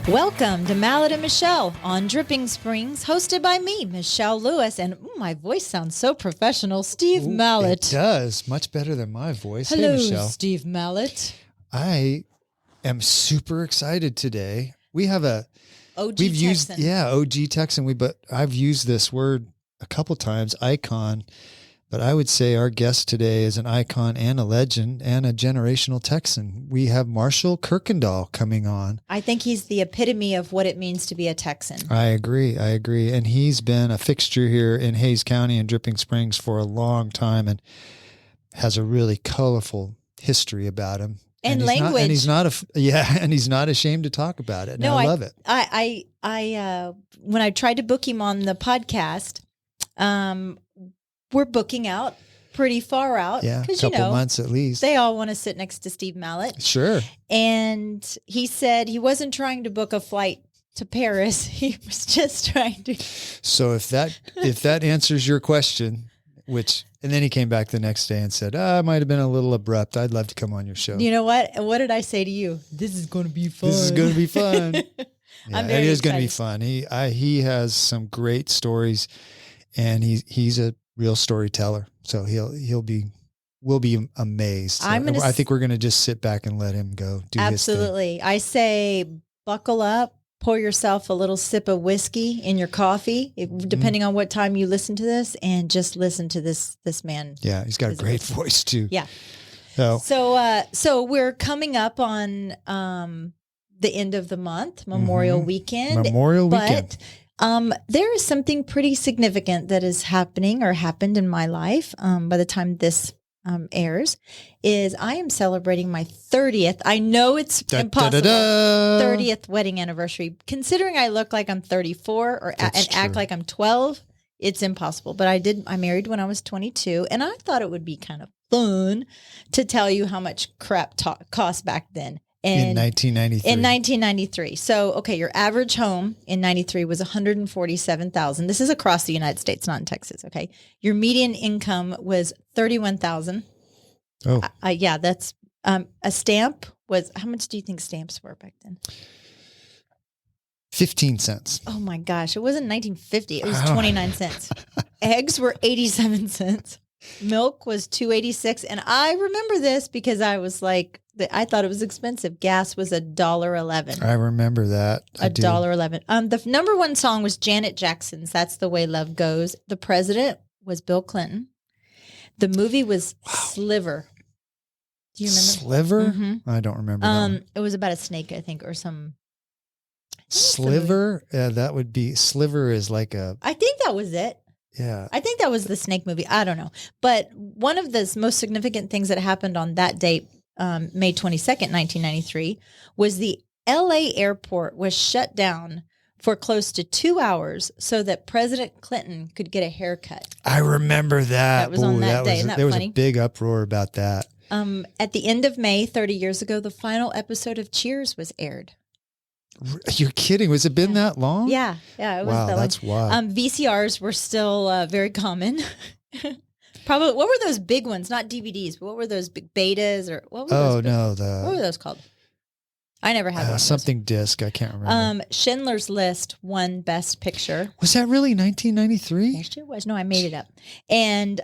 Welcome to Mallett and Michelle on Dripping Springs, hosted by me, Michelle Lewis, and my voice sounds so professional, Steve Mallett. It does. Much better than my voice. Hello, hey, Michelle. Steve Mallett. I am super excited today. We have OG we've Texan. used, OG Texan. But I've used this word a couple times, icon. But I would say our guest today is an icon and a legend and a generational Texan. We have Marshall Kuykendall coming on. I think he's the epitome of what it means to be a Texan. I agree. And he's been a fixture here in Hays County and Dripping Springs for a long time and has a really colorful history about him. And language. And he's not ashamed to talk about it. And I love it. I when I tried to book him on the podcast, we're booking out pretty far out. Yeah, a couple months at least. They all want to sit next to Steve Mallett. Sure. And he said he wasn't trying to book a flight to Paris. He was just trying to. So if that answers your question, and then he came back the next day and said, I might have been a little abrupt. I'd love to come on your show. You know what? What did I say to you? This is going to be fun. This is going to be fun. Yeah, it is going to be fun. He has some great stories, and he's a real storyteller. So we'll be amazed. I think we're going to just sit back and let him go do absolutely. his thing. I say, buckle up, pour yourself a little sip of whiskey in your coffee, depending on what time you listen to this, and just listen to this man. Yeah. He's got a great voice too. Yeah. So we're coming up on, the end of the month, Memorial Weekend. But there is something pretty significant that is happening or happened in my life by the time this airs, is I am celebrating my 30th. I know it's impossible. 30th wedding anniversary. Considering I look like I'm 34 and act like I'm 12, it's impossible. But I married when I was 22, and I thought it would be kind of fun to tell you how much crap cost back then. In 1993. In 1993. So, okay, your average home in 93 was $147,000. This is across the United States, not in Texas, okay? Your median income was $31,000. Oh. Yeah, that's a stamp was, how much do you think stamps were back then? 15 cents. Oh my gosh, it wasn't 1950. It was 29 cents. Eggs were 87 cents. Milk was $2.86, and I remember this because I was like, I thought it was expensive. Gas was $1.11. I remember that. $1.11. The number one song was Janet Jackson's "That's the Way Love Goes." The president was Bill Clinton. The movie was Sliver. Do you remember? Sliver? Mm-hmm. I don't remember. That it was about a snake, I think, or some. Sliver? That would be Sliver is like a. I think that was it. Yeah. I think that was the snake movie. I don't know. But one of the most significant things that happened on that date, May 22nd, 1993, was the LA airport was shut down for close to 2 hours so that President Clinton could get a haircut. I remember that. That was on that day. Isn't that there funny? Was a big uproar about that. At the end of May, 30 years ago, the final episode of Cheers was aired. You're kidding. Was it been that long? Yeah. It was wow, that that's long. wild. VCRs were still very common. Probably, what were those big ones? Not DVDs, but what were those big betas or what were those? What were those called? I never had one. Something disc. I can't remember. Schindler's List won Best Picture. Was that really 1993? Yes, it was. No, I made it up. And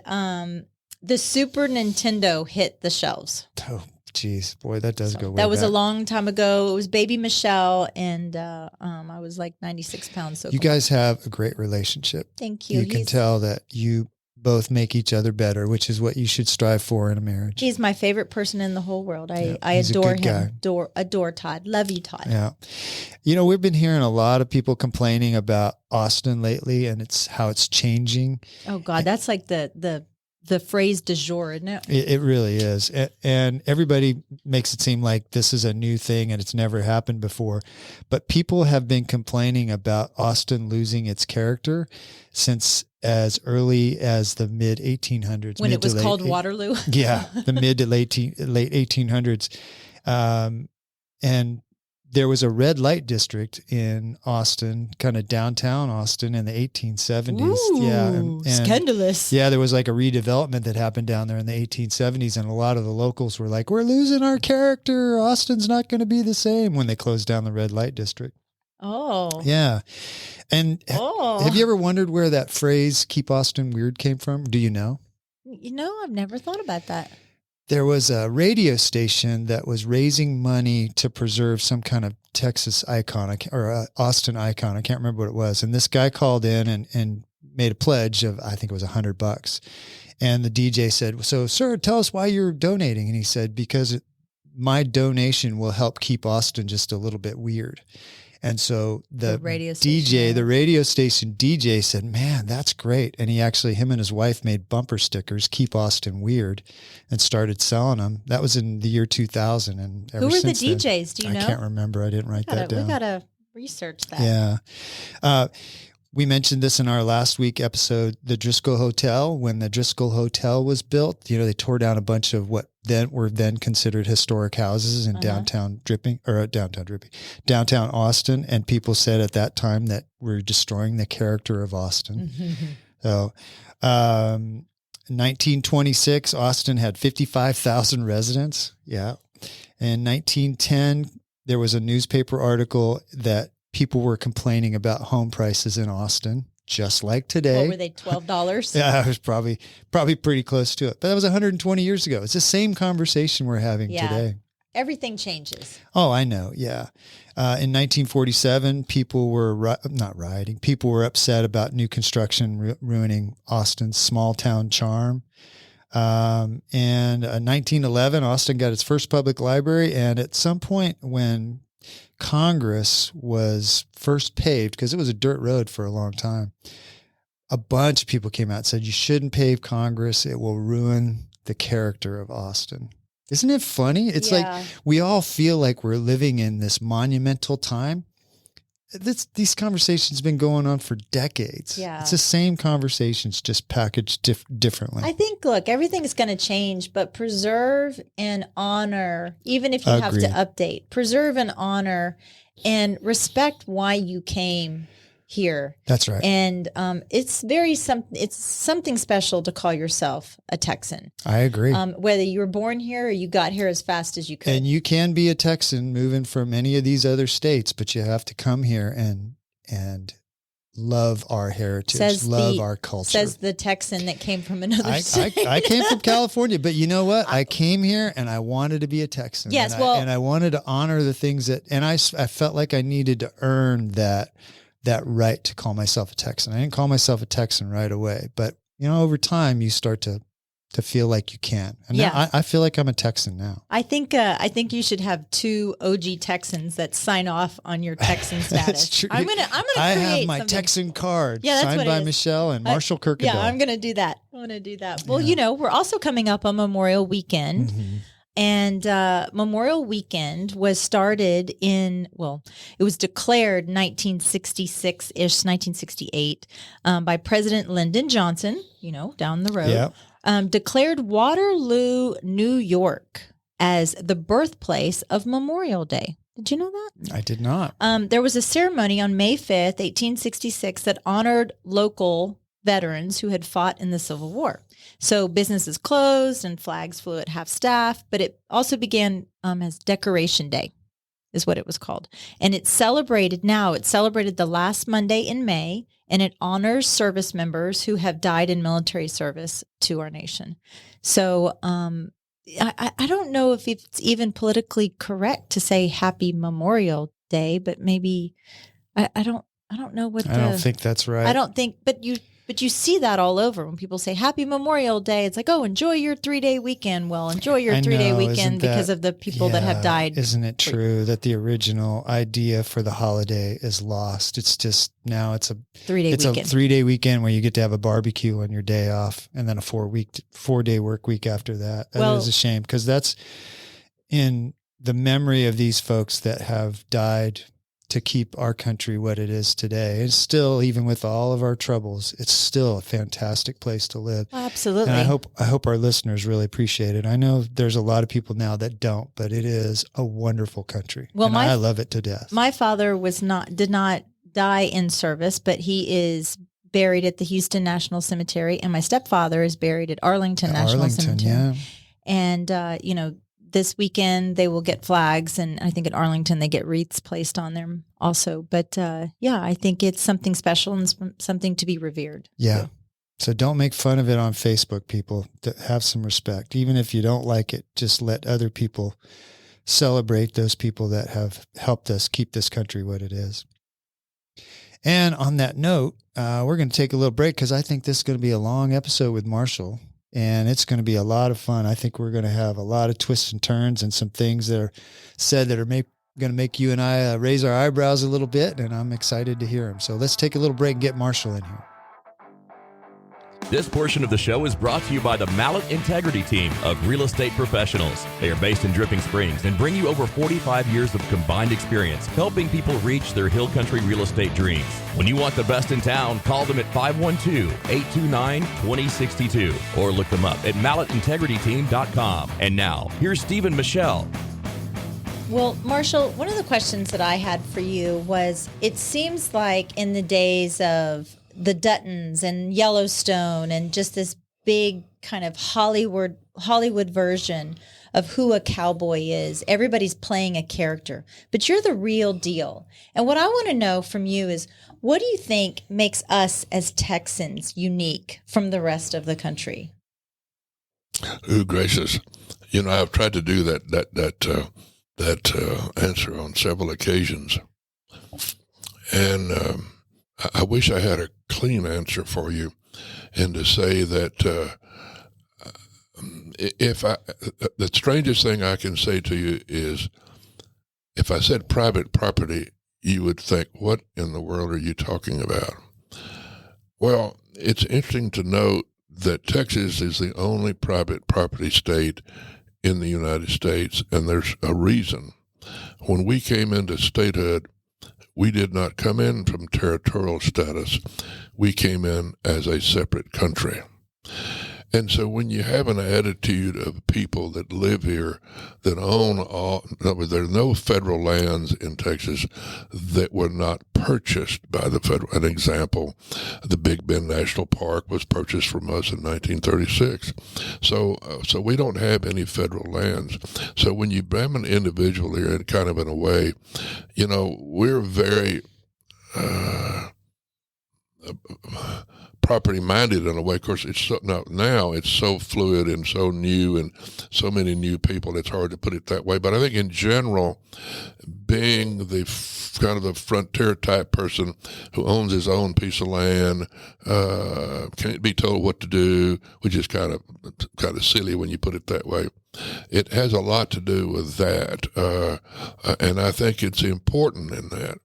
the Super Nintendo hit the shelves. Oh, geez. Boy, that does go way That was back. a long time ago. It was baby Michelle, and I was like 96 pounds. So you guys have a great relationship. Thank you. You can tell that you both make each other better, which is what you should strive for in a marriage. He's my favorite person in the whole world. I adore him. Adore Todd. Love you, Todd. Yeah. We've been hearing a lot of people complaining about Austin lately and how it's changing. Oh God, that's like the phrase du jour, isn't it? It really is. And everybody makes it seem like this is a new thing and it's never happened before. But people have been complaining about Austin losing its character since as early as the mid 1800s. When it was called Waterloo. Yeah, the mid to late 1800s. And there was a red light district in Austin, kind of downtown Austin in the 1870s. Ooh, yeah. And scandalous. Yeah, there was like a redevelopment that happened down there in the 1870s. And a lot of the locals were like, we're losing our character. Austin's not going to be the same when they closed down the red light district. Oh. Yeah. And have you ever wondered where that phrase, keep Austin weird, came from? Do you know? I've never thought about that. There was a radio station that was raising money to preserve some kind of Texas icon or Austin icon. I can't remember what it was. And this guy called in and made a pledge of, I think it was $100. And the DJ said, "So, sir, tell us why you're donating." And he said, "Because my donation will help keep Austin just a little bit weird." And so the radio station DJ said, "Man, that's great." And him and his wife made bumper stickers, "Keep Austin Weird," and started selling them. That was in the year 2000. And who were the DJs? Do you know? I can't remember. I didn't write that down. We got to research that. Yeah. We mentioned this in our last week episode, the Driscoll Hotel. When the Driscoll Hotel was built, they tore down a bunch of what were then considered historic houses in downtown Austin. And people said at that time that we're destroying the character of Austin. So, 1926, Austin had 55,000 residents. Yeah. In 1910, there was a newspaper article that people were complaining about home prices in Austin, just like today. What were they, $12? Yeah, it was probably pretty close to it. But that was 120 years ago. It's the same conversation we're having today. Everything changes. Oh, I know. Yeah. In 1947, people were not rioting. People were upset about new construction ruining Austin's small town charm. And 1911, Austin got its first public library. And at some point when Congress was first paved, because it was a dirt road for a long time, a bunch of people came out and said, "You shouldn't pave Congress. It will ruin the character of Austin." Isn't it funny? It's like we all feel like we're living in this monumental time. These conversations have been going on for decades. Yeah. It's the same conversations, just packaged differently. I think, look, everything is going to change, but preserve and honor, even if you have to update, preserve and honor and respect why you came here. That's right. And it's something special to call yourself a Texan. I agree. Whether you were born here or you got here as fast as you could. And you can be a Texan moving from any of these other states, but you have to come here and love our heritage, love our culture. Says the Texan that came from another state. I came from California, but you know what? I came here and I wanted to be a Texan. Yes, and I wanted to honor the things and I felt like I needed to earn that right to call myself a Texan. I didn't call myself a Texan right away, but over time you start to feel like you can. And now I feel like I'm a Texan now. I think you should have 2 OG Texans that sign off on your Texan status. That's true. I'm gonna create I have my something. Texan card signed by Michelle and Marshall Kuykendall. Yeah, I'm going to do that. Well, we're also coming up on Memorial Weekend. Mm-hmm. And Memorial Weekend was started it was declared 1966-ish, 1968, by President Lyndon Johnson, down the road. Yep. Declared Waterloo, New York as the birthplace of Memorial Day. Did you know that? I did not. There was a ceremony on May 5th, 1866 that honored local veterans who had fought in the Civil War. So businesses closed and flags flew at half staff, but it also began as Decoration Day is what it was called. And it's celebrated the last Monday in May, and it honors service members who have died in military service to our nation. So I don't know if it's even politically correct to say Happy Memorial Day, but maybe I don't know what I don't think that's right. I don't think, but you see that all over when people say Happy Memorial Day. It's like, oh, enjoy your 3-day weekend. Well, enjoy your 3-day weekend because of the people that have died. Isn't it true that the original idea for the holiday is lost? It's just now it's a 3-day weekend. It's a 3-day weekend where you get to have a barbecue on your day off and then a 4-day work week after that. That is a shame because that's in the memory of these folks that have died to keep our country what it is today. It's still, even with all of our troubles, it's still a fantastic place to live. Absolutely. And I hope our listeners really appreciate it. I know there's a lot of people now that don't, but it is a wonderful country. Well, I love it to death. My father did not die in service, but he is buried at the Houston National Cemetery, and my stepfather is buried at Arlington National Cemetery. Yeah. And this weekend they will get flags, and I think at Arlington they get wreaths placed on them also. But I think it's something special and something to be revered. Yeah. So don't make fun of it on Facebook, people. Have some respect. Even if you don't like it, just let other people celebrate those people that have helped us keep this country what it is. And on that note, we're going to take a little break because I think this is going to be a long episode with Marshall, and it's going to be a lot of fun. I think we're going to have a lot of twists and turns and some things that are said that are going to make you and I raise our eyebrows a little bit, and I'm excited to hear them. So let's take a little break and get Marshall in here. This portion of the show is brought to you by the Mallett Integrity Team of real estate professionals. They are based in Dripping Springs and bring you over 45 years of combined experience helping people reach their hill country real estate dreams. When you want the best in town, call them at 512-829-2062 or look them up at mallettintegrityteam.com. And now, here's Steve and Michelle. Well, Marshall, one of the questions that I had for you was, it seems like in the days of the Duttons and Yellowstone and just this big kind of Hollywood version of who a cowboy is, everybody's playing a character, but you're the real deal. And what I want to know from you is, what do you think makes us as Texans unique from the rest of the country? Ooh, gracious. I've tried to do that answer on several occasions. And I wish I had a clean answer for you, and to say that the strangest thing I can say to you is, if I said private property, you would think, what in the world are you talking about? Well, it's interesting to note that Texas is the only private property state in the United States, and there's a reason. When we came into statehood, we did not come in from territorial status. We came in as a separate country. And so when you have an attitude of people that live here that own there are no federal lands in Texas that were not purchased by the federal. An example, the Big Bend National Park was purchased from us in 1936. So we don't have any federal lands. So when you bring an individual here, and kind of in a way, we're very property minded in a way. Of course, it's now it's so fluid and so new, and so many new people. It's hard to put it that way. But I think in general, being the kind of the frontier type person who owns his own piece of land, can't be told what to do, which is kind of silly when you put it that way. It has a lot to do with that, and I think it's important in that.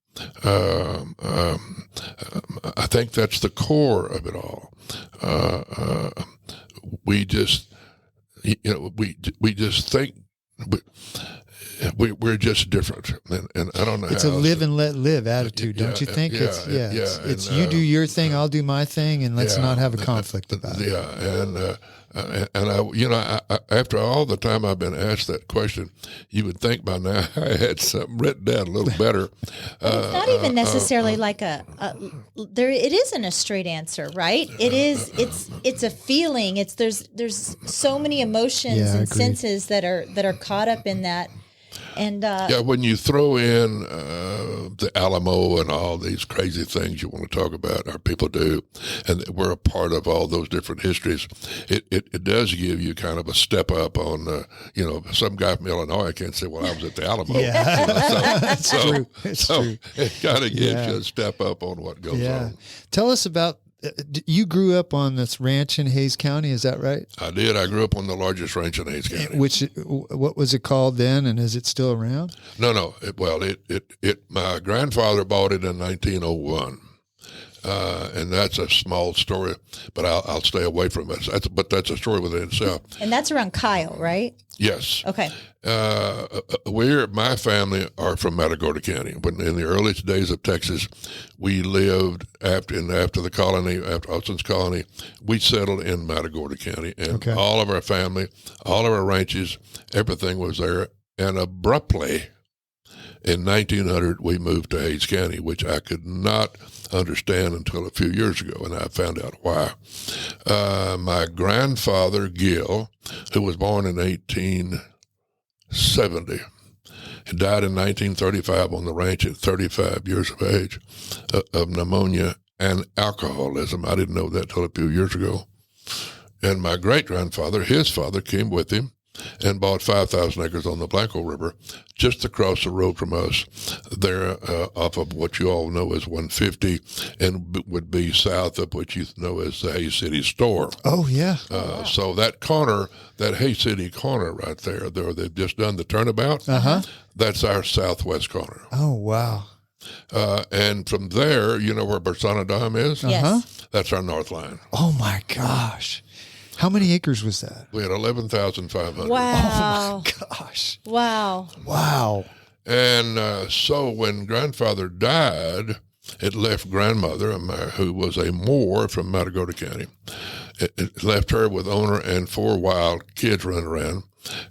I think that's the core of it all. We just, we just think we're just different, and I don't know. It's a live and let live attitude, don't you think? It's you do your thing, I'll do my thing, and let's not have a conflict about it. Yeah, and I, after all the time I've been asked that question, you would think by now I had something written down a little better. It's not even necessarily like there. It isn't a straight answer, right? It is. It's a feeling. There's so many emotions and senses that are caught up in that. And when you throw in the Alamo and all these crazy things you want to talk about, our people do, and we're a part of all those different histories, it does give you kind of a step up on, some guy from Illinois can't say, well, I was at the Alamo. Yeah. So it's true. It kind of gives you a step up on what goes on. Tell us about, you grew up on this ranch in Hays County, is that right? I did. I grew up on the largest ranch in Hays County. What was it called then, and is it still around? No. My grandfather bought it in 1901. And that's a small story, but I'll stay away from it. But that's a story within itself. And that's around Kyle, right? Yes. Okay. My family are from Matagorda County. But in the earliest days of Texas, we lived after the colony, after Austin's colony, we settled in Matagorda County, and all of our family, all of our ranches, everything was there. And abruptly, in 1900, we moved to Hays County, which I could not understand until a few years ago, and I found out why. My grandfather, Gil, who was born in 18 70. He died in 1935 on the ranch at 35 years of age of pneumonia and alcoholism. I didn't know that till a few years ago. And my great-grandfather, his father, came with him and bought 5,000 acres on the Blanco River just across the road from us there off of what you all know as 150 and would be south of what you know as the Hay City store. Oh, yeah. So that corner, that Hay City corner right there, they've just done the turnabout. Uh-huh. That's our southwest corner. Oh, wow. And from there, you know where Bersana Dam is? Yes. Uh-huh. That's our north line. Oh, my gosh. How many acres was that? We had 11,500. Wow. Oh, my gosh. Wow. Wow. And so when grandfather died, it left grandmother, who was a Moor from Matagorda County. It left her with owner and 4 wild kids running around.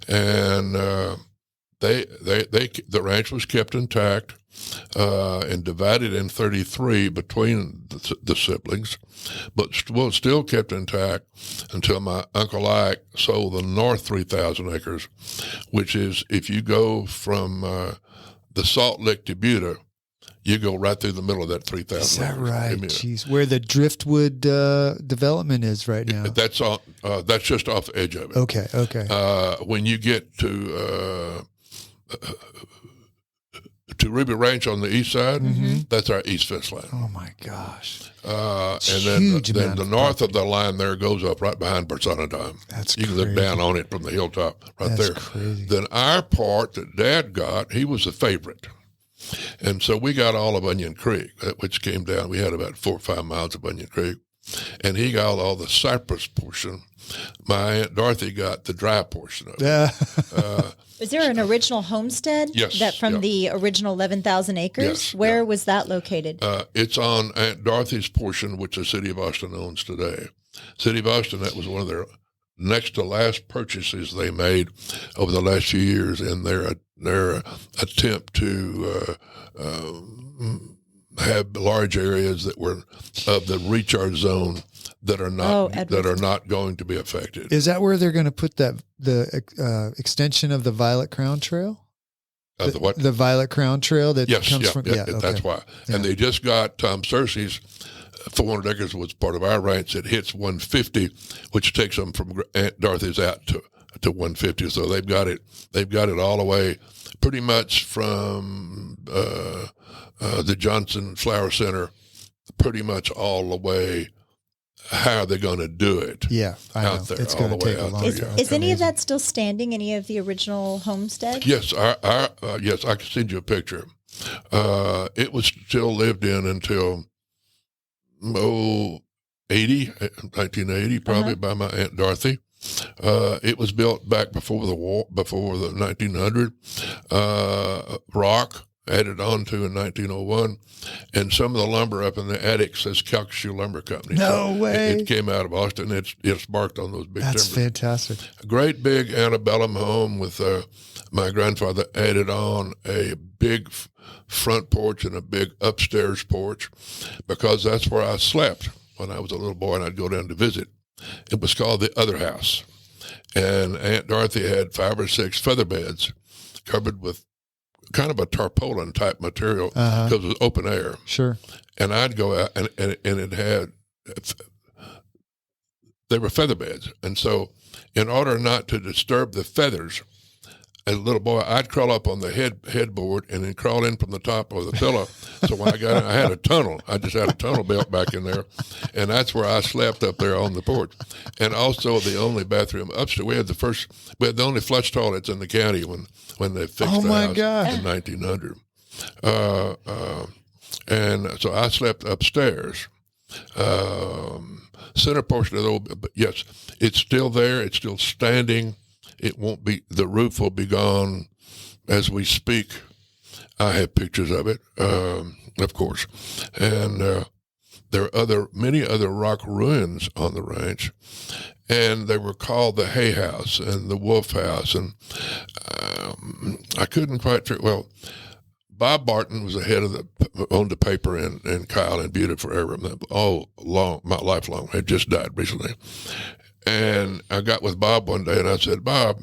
And the ranch was kept intact and divided in 33 between the siblings, but was still kept intact until my Uncle Ike sold the north 3,000 acres, which is, if you go from the Salt Lick to Buda, you go right through the middle of that 3,000 Is that acres. right? Jeez, where the driftwood development is right now. That's just off the edge of it. Okay. When you get to Ruby Ranch on the east side, that's our east fence line. Oh, my gosh. And then the north of the line there goes up right behind Bersana Dam. That's You can look down on it from the hilltop right That's there. crazy. Then our part that Dad got, he was a favorite. And so we got all of Onion Creek, which came down. We had about 4 or 5 miles of Onion Creek. And he got all the cypress portion. My Aunt Dorothy got the dry portion of it. Yeah. Is there an original homestead? Yes, That from the original 11,000 acres? Yes, Where was that located? It's on Aunt Dorothy's portion, which the city of Austin owns today. City of Austin, that was one of their next to last purchases they made over the last few years in their attempt to have large areas that were of the recharge zone that are not going to be affected. Is that where they're going to put the extension of the Violet Crown Trail? The what? The Violet Crown Trail that comes from. Yeah, that's why. Yeah. And they just got Tom Cersei's 400 acres was part of our ranch that hits 150, which takes them from Aunt Dorothy's out to 150. So they've got it all the way pretty much from the Johnson Flower Center, pretty much all the way. How are they going to do it? Yeah, I know. There, it's going to take a long time. Is any of that still standing? Any of the original homestead? Yes, yes, I can send you a picture. It was still lived in until 1980, probably by my Aunt Dorothy. It was built back before the war, before the 1900. Rock added on to in 1901, and some of the lumber up in the attic says Calcasieu Lumber Company. No way! It came out of Austin. It's marked on those big timbers. That's fantastic. A great big antebellum home with my grandfather added on a big front porch and a big upstairs porch, because that's where I slept when I was a little boy and I'd go down to visit. It was called the Other House, and Aunt Dorothy had 5 or 6 feather beds covered with kind of a tarpaulin type material because it was open air. Sure. And I'd go out and it had, they were feather beds. And so in order not to disturb the feathers, as a little boy, I'd crawl up on the headboard and then crawl in from the top of the pillow. So when I got in, I had a tunnel. I just had a tunnel built back in there. And that's where I slept up there on the porch. And also the only bathroom upstairs. We had the only flush toilets in the county when they fixed the house in 1900. And so I slept upstairs. Center portion of the old, but yes, it's still there. It's still standing. It won't be, the roof will be gone as we speak. I have pictures of it, of course. And there are many other rock ruins on the ranch, and they were called the Hay House and the Wolf House. And I couldn't quite well, Bob Barton was the head of owned the paper in Kyle and Buda forever. My lifelong, had just died recently. And I got with Bob one day and I said, Bob,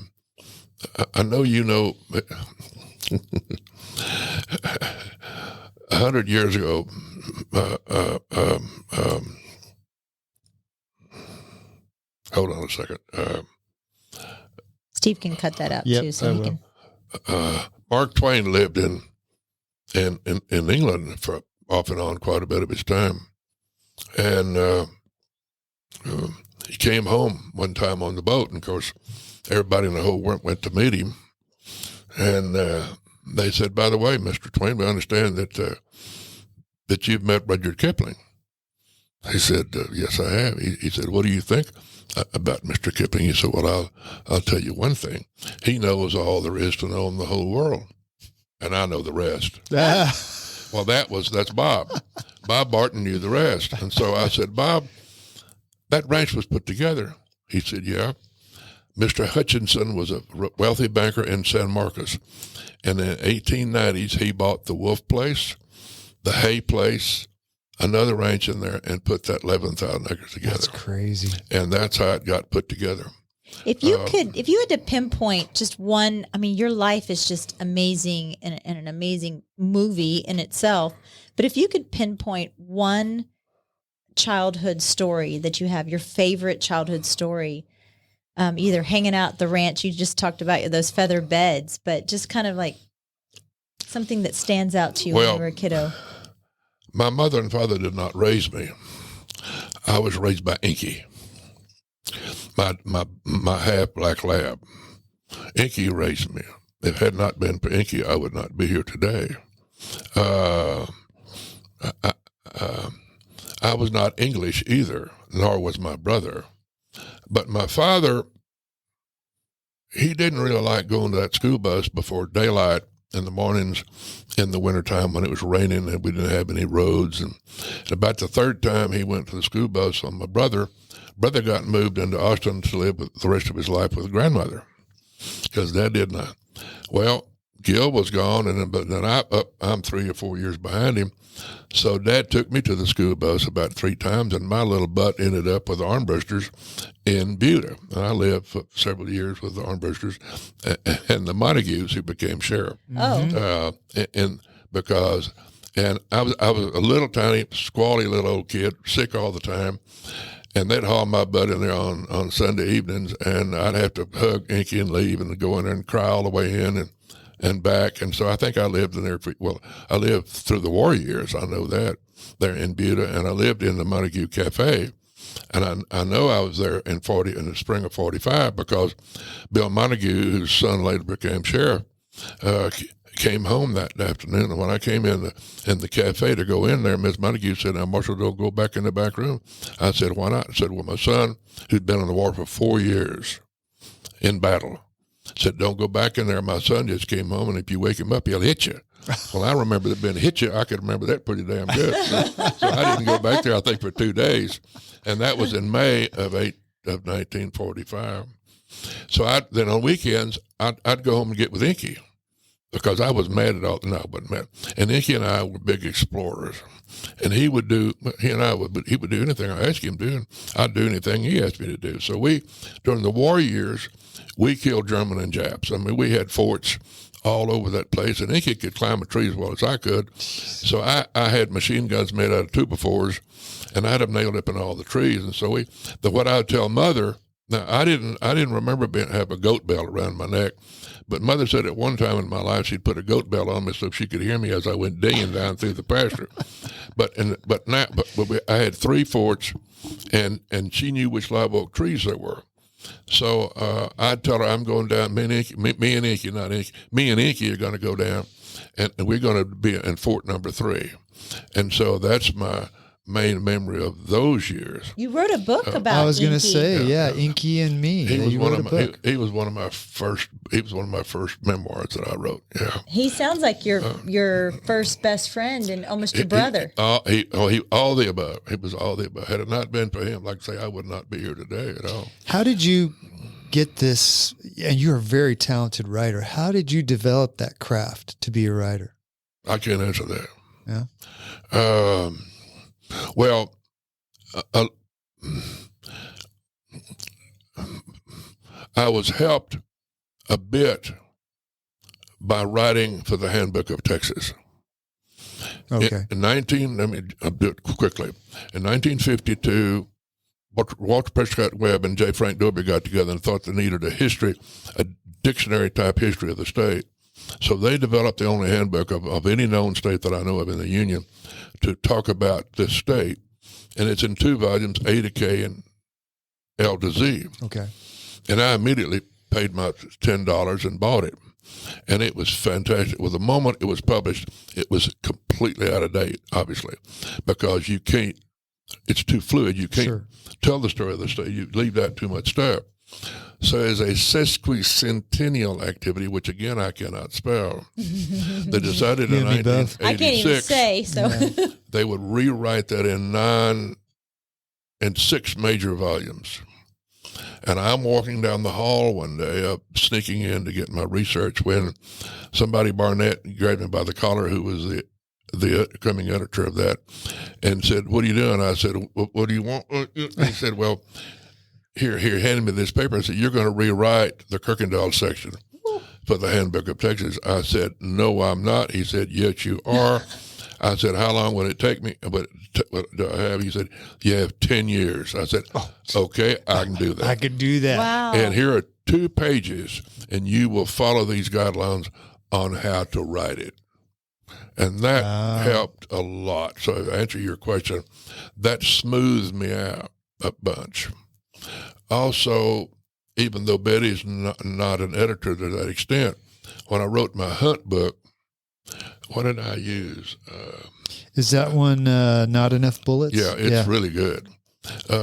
I know you know, 100 years ago, hold on a second. Steve can cut that out too, so he can. Mark Twain lived in England for off and on quite a bit of his time, and he came home one time on the boat, and of course, everybody in the whole world went to meet him, and they said, "By the way, Mr. Twain, we understand that you've met Rudyard Kipling." He said, "Yes, I have." He said, "What do you think about Mr. Kipling?" He said, "Well, I'll tell you one thing. He knows all there is to know in the whole world, and I know the rest." Well, that's Bob. Bob Barton knew the rest. And so I said, "Bob, that ranch was put together." He said, "Yeah. Mr. Hutchinson was a wealthy banker in San Marcos. And in the 1890s, he bought the Wolf Place, the Hay Place, another ranch in there, and put that 11,000 acres together." That's crazy. And that's how it got put together. If you had to pinpoint just one, I mean, your life is just amazing and an amazing movie in itself. But if you could pinpoint one childhood story that you have, your favorite childhood story, either hanging out at the ranch, you just talked about those feather beds, but just kind of like something that stands out to you when you were a kiddo. My mother and father did not raise me. I was raised by Inky, my half-black lab. Inky raised me. If it had not been for Inky, I would not be here today. I was not English either, nor was my brother. But my father, he didn't really like going to that school bus before daylight in the mornings in the wintertime when it was raining and we didn't have any roads. And about the third time he went to the school bus on my brother got moved into Austin to live with the rest of his life with grandmother because Dad did not. Well, Gil was gone, but then I'm 3 or 4 years behind him. So Dad took me to the school bus about 3 times, and my little butt ended up with the Armbrusters in Buda. And I lived for several years with the Armbrusters and the Montagues, who became sheriff. Oh. And I was a little tiny, squally little old kid, sick all the time. And they'd haul my butt in there on Sunday evenings, and I'd have to hug Inky and leave and go in there and cry all the way in and back. And so I think I lived in there I lived through the war years. I know that, there in Buda, and I lived in the Montague Cafe. And I know I was there in the spring of 45 because Bill Montague, whose son later became sheriff, came home that afternoon. And when I came in the cafe to go in there, Miss Montague said, "Now, Marshall, don't go back in the back room." I said, "Why not?" I said, "Well, my son, who'd been in the war for 4 years in battle, said, 'Don't go back in there. My son just came home, and if you wake him up, he'll hit you.'" Well, I remember that being hit you. I could remember that pretty damn good. So I didn't go back there, I think, for 2 days. And that was in May of 1945. So then on weekends, I'd go home and get with Inky because I was mad at all. No, I wasn't mad. And Inky and I were big explorers. And he would do anything I asked him to do, and I'd do anything he asked me to do. So during the war years, we killed German and Japs. I mean, we had forts all over that place, and Inky could climb a tree as well as I could. So I had machine guns made out of 2x4s, and I'd have nailed up in all the trees. And so what I would tell Mother, now I didn't remember have a goat belt around my neck, but Mother said at one time in my life she'd put a goat belt on me so she could hear me as I went dinging down through the pasture. But I had 3 forts, and she knew which live oak trees there were. So I'd tell her I'm going down. Me and Inky are going to go down, and we're going to be in Fort number 3. And so that's my main memory of those years. You wrote a book about I was going to say, yeah, Inky and Me. He was one of my first memoirs that I wrote. Yeah. He sounds like your first best friend and almost your brother. All the above. He was all the above. Had it not been for him, like I say, I would not be here today at all. How did you get this? And you're a very talented writer. How did you develop that craft to be a writer? I can't answer that. Yeah. Well, I was helped a bit by writing for the Handbook of Texas. Okay. Let me do it quickly. In 1952, Walter Prescott Webb and J. Frank Dobie got together and thought they needed a dictionary-type history of the state. So they developed the only handbook of any known state that I know of in the Union to talk about this state. And it's in 2 volumes, A to K and L to Z. Okay. And I immediately paid my $10 and bought it. And it was fantastic. Well, the moment it was published, it was completely out of date, obviously, because you can't, it's too fluid. You can't tell the story of the state. You leave that too much stuff. So as a sesquicentennial activity, which again I cannot spell, they decided in 1986, I can't even say, so they would rewrite that in 6 major volumes. And I'm walking down the hall one day, sneaking in to get my research, when somebody, Barnett, grabbed me by the collar, who was the coming editor of that, and said, "What are you doing?" I said, "What do you want?" He said, "Well, here, handed me this paper." I said, "You're going to rewrite the Kuykendall section for the Handbook of Texas." I said, "No, I'm not." He said, "Yes, you are." I said, "How long will it take me? What do I have?" He said, "You have 10 years. I said, "Okay, I can do that." I can do that. Wow. And here are 2 pages, and you will follow these guidelines on how to write it. And that helped a lot. So to answer your question, that smoothed me out a bunch. Also, even though Betty's not an editor to that extent, when I wrote my hunt book, what did I use? Is that one Not Enough Bullets? Yeah, it's really good. We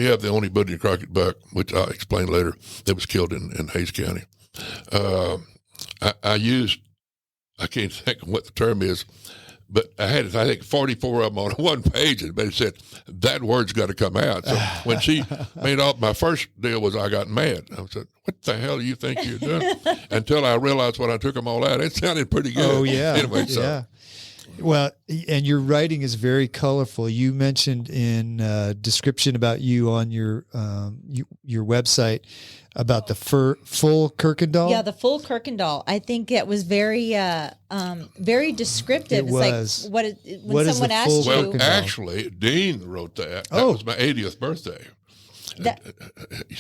have the only Buddy Crockett buck, which I'll explain later, that was killed in Hays County. I can't think of what the term is, but I had, I think, 44 of them on one page, but it said, that word's got to come out. So when she made all, my first deal was I got mad. I said, what the hell do you think you're doing? Until I realized when I took them all out, it sounded pretty good. Oh, yeah. Anyway, so. Yeah. Well, and your writing is very colorful. You mentioned in description about you on your website about the full Kuykendall. Yeah, the full Kuykendall. I think it was very very descriptive. It was. Like when what someone asked you. Well, actually, Dean wrote that. That was my 80th birthday.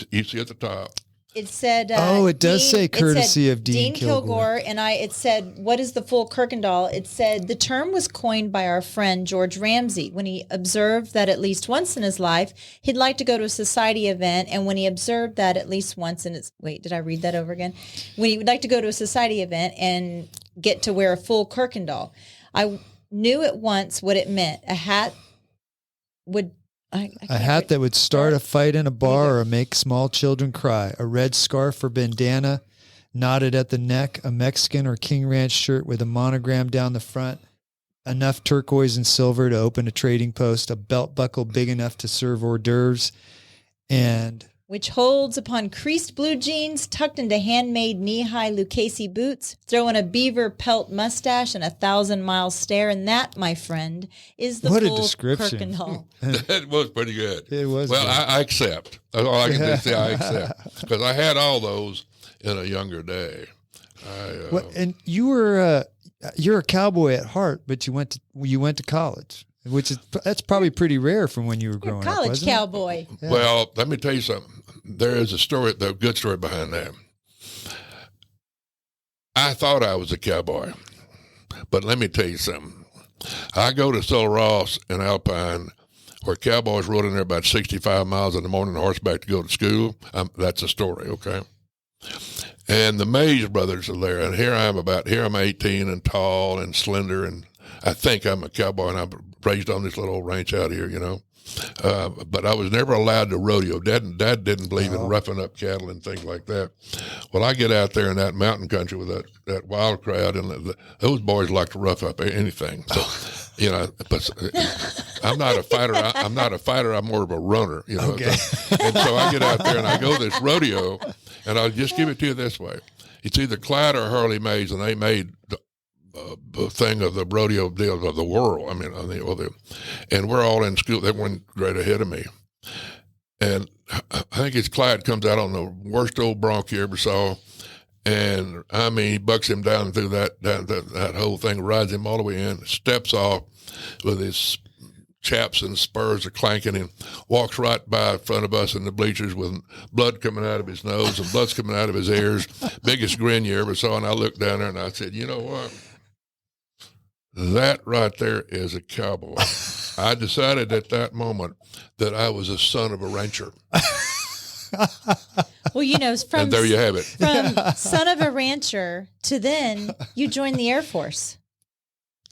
You see at the top. It said, it does say courtesy of Dean Kilgore. And it said, what is the full Kuykendall? It said, the term was coined by our friend George Ramsey when he observed that at least once in his life, he'd like to go to a society event. And when he observed that at least once in his, wait, did I read that over again? When he would like to go to a society event and get to wear a full Kuykendall. I knew at once what it meant. A hat would... a hat that would start a fight in a bar or make small children cry. A red scarf or bandana knotted at the neck. A Mexican or King Ranch shirt with a monogram down the front. Enough turquoise and silver to open a trading post. A belt buckle big enough to serve hors d'oeuvres. And... which holds upon creased blue jeans tucked into handmade knee-high Lucchese boots, throw in a beaver pelt mustache and a 1,000-mile stare, and that, my friend, is the full Kuykendall. That was pretty good. It was. Well, I accept. That's all I can just say. I accept, because I had all those in a younger day. And you're a cowboy at heart, but you went to college. That's probably pretty rare from when you were growing up. College cowboy. Yeah. Well, let me tell you something. There is a good story behind that. I thought I was a cowboy, but let me tell you something. I go to Sul Ross in Alpine, where cowboys rode in there about 65 miles in the morning on horseback to go to school. That's a story, okay? And the Mays brothers are there, and here I'm 18 and tall and slender, and I think I'm a cowboy, and I'm raised on this little old ranch out here, you know. But I was never allowed to rodeo. Dad didn't believe in roughing up cattle and things like that. Well, I get out there in that mountain country with that wild crowd, and those boys like to rough up anything. So, you know, but I'm not a fighter. I'm not a fighter. I'm more of a runner, you know. Okay. And so I get out there and I go to this rodeo, and I'll just give it to you this way. It's either Clyde or Harley Mays, and they made the thing of the rodeo deal of the world. I mean, and we're all in school. They went right ahead of me. And I think his Clyde comes out on the worst old bronc you ever saw. And I mean, he bucks him down through that whole thing, rides him all the way in, steps off with his chaps and spurs are clanking, and walks right by in front of us in the bleachers with blood coming out of his nose and blood's coming out of his ears. Biggest grin you ever saw. And I looked down there and I said, you know what? That right there is a cowboy. I decided at that moment that I was a son of a rancher. Well, you know, and there you have it. From son of a rancher to then you joined the Air Force.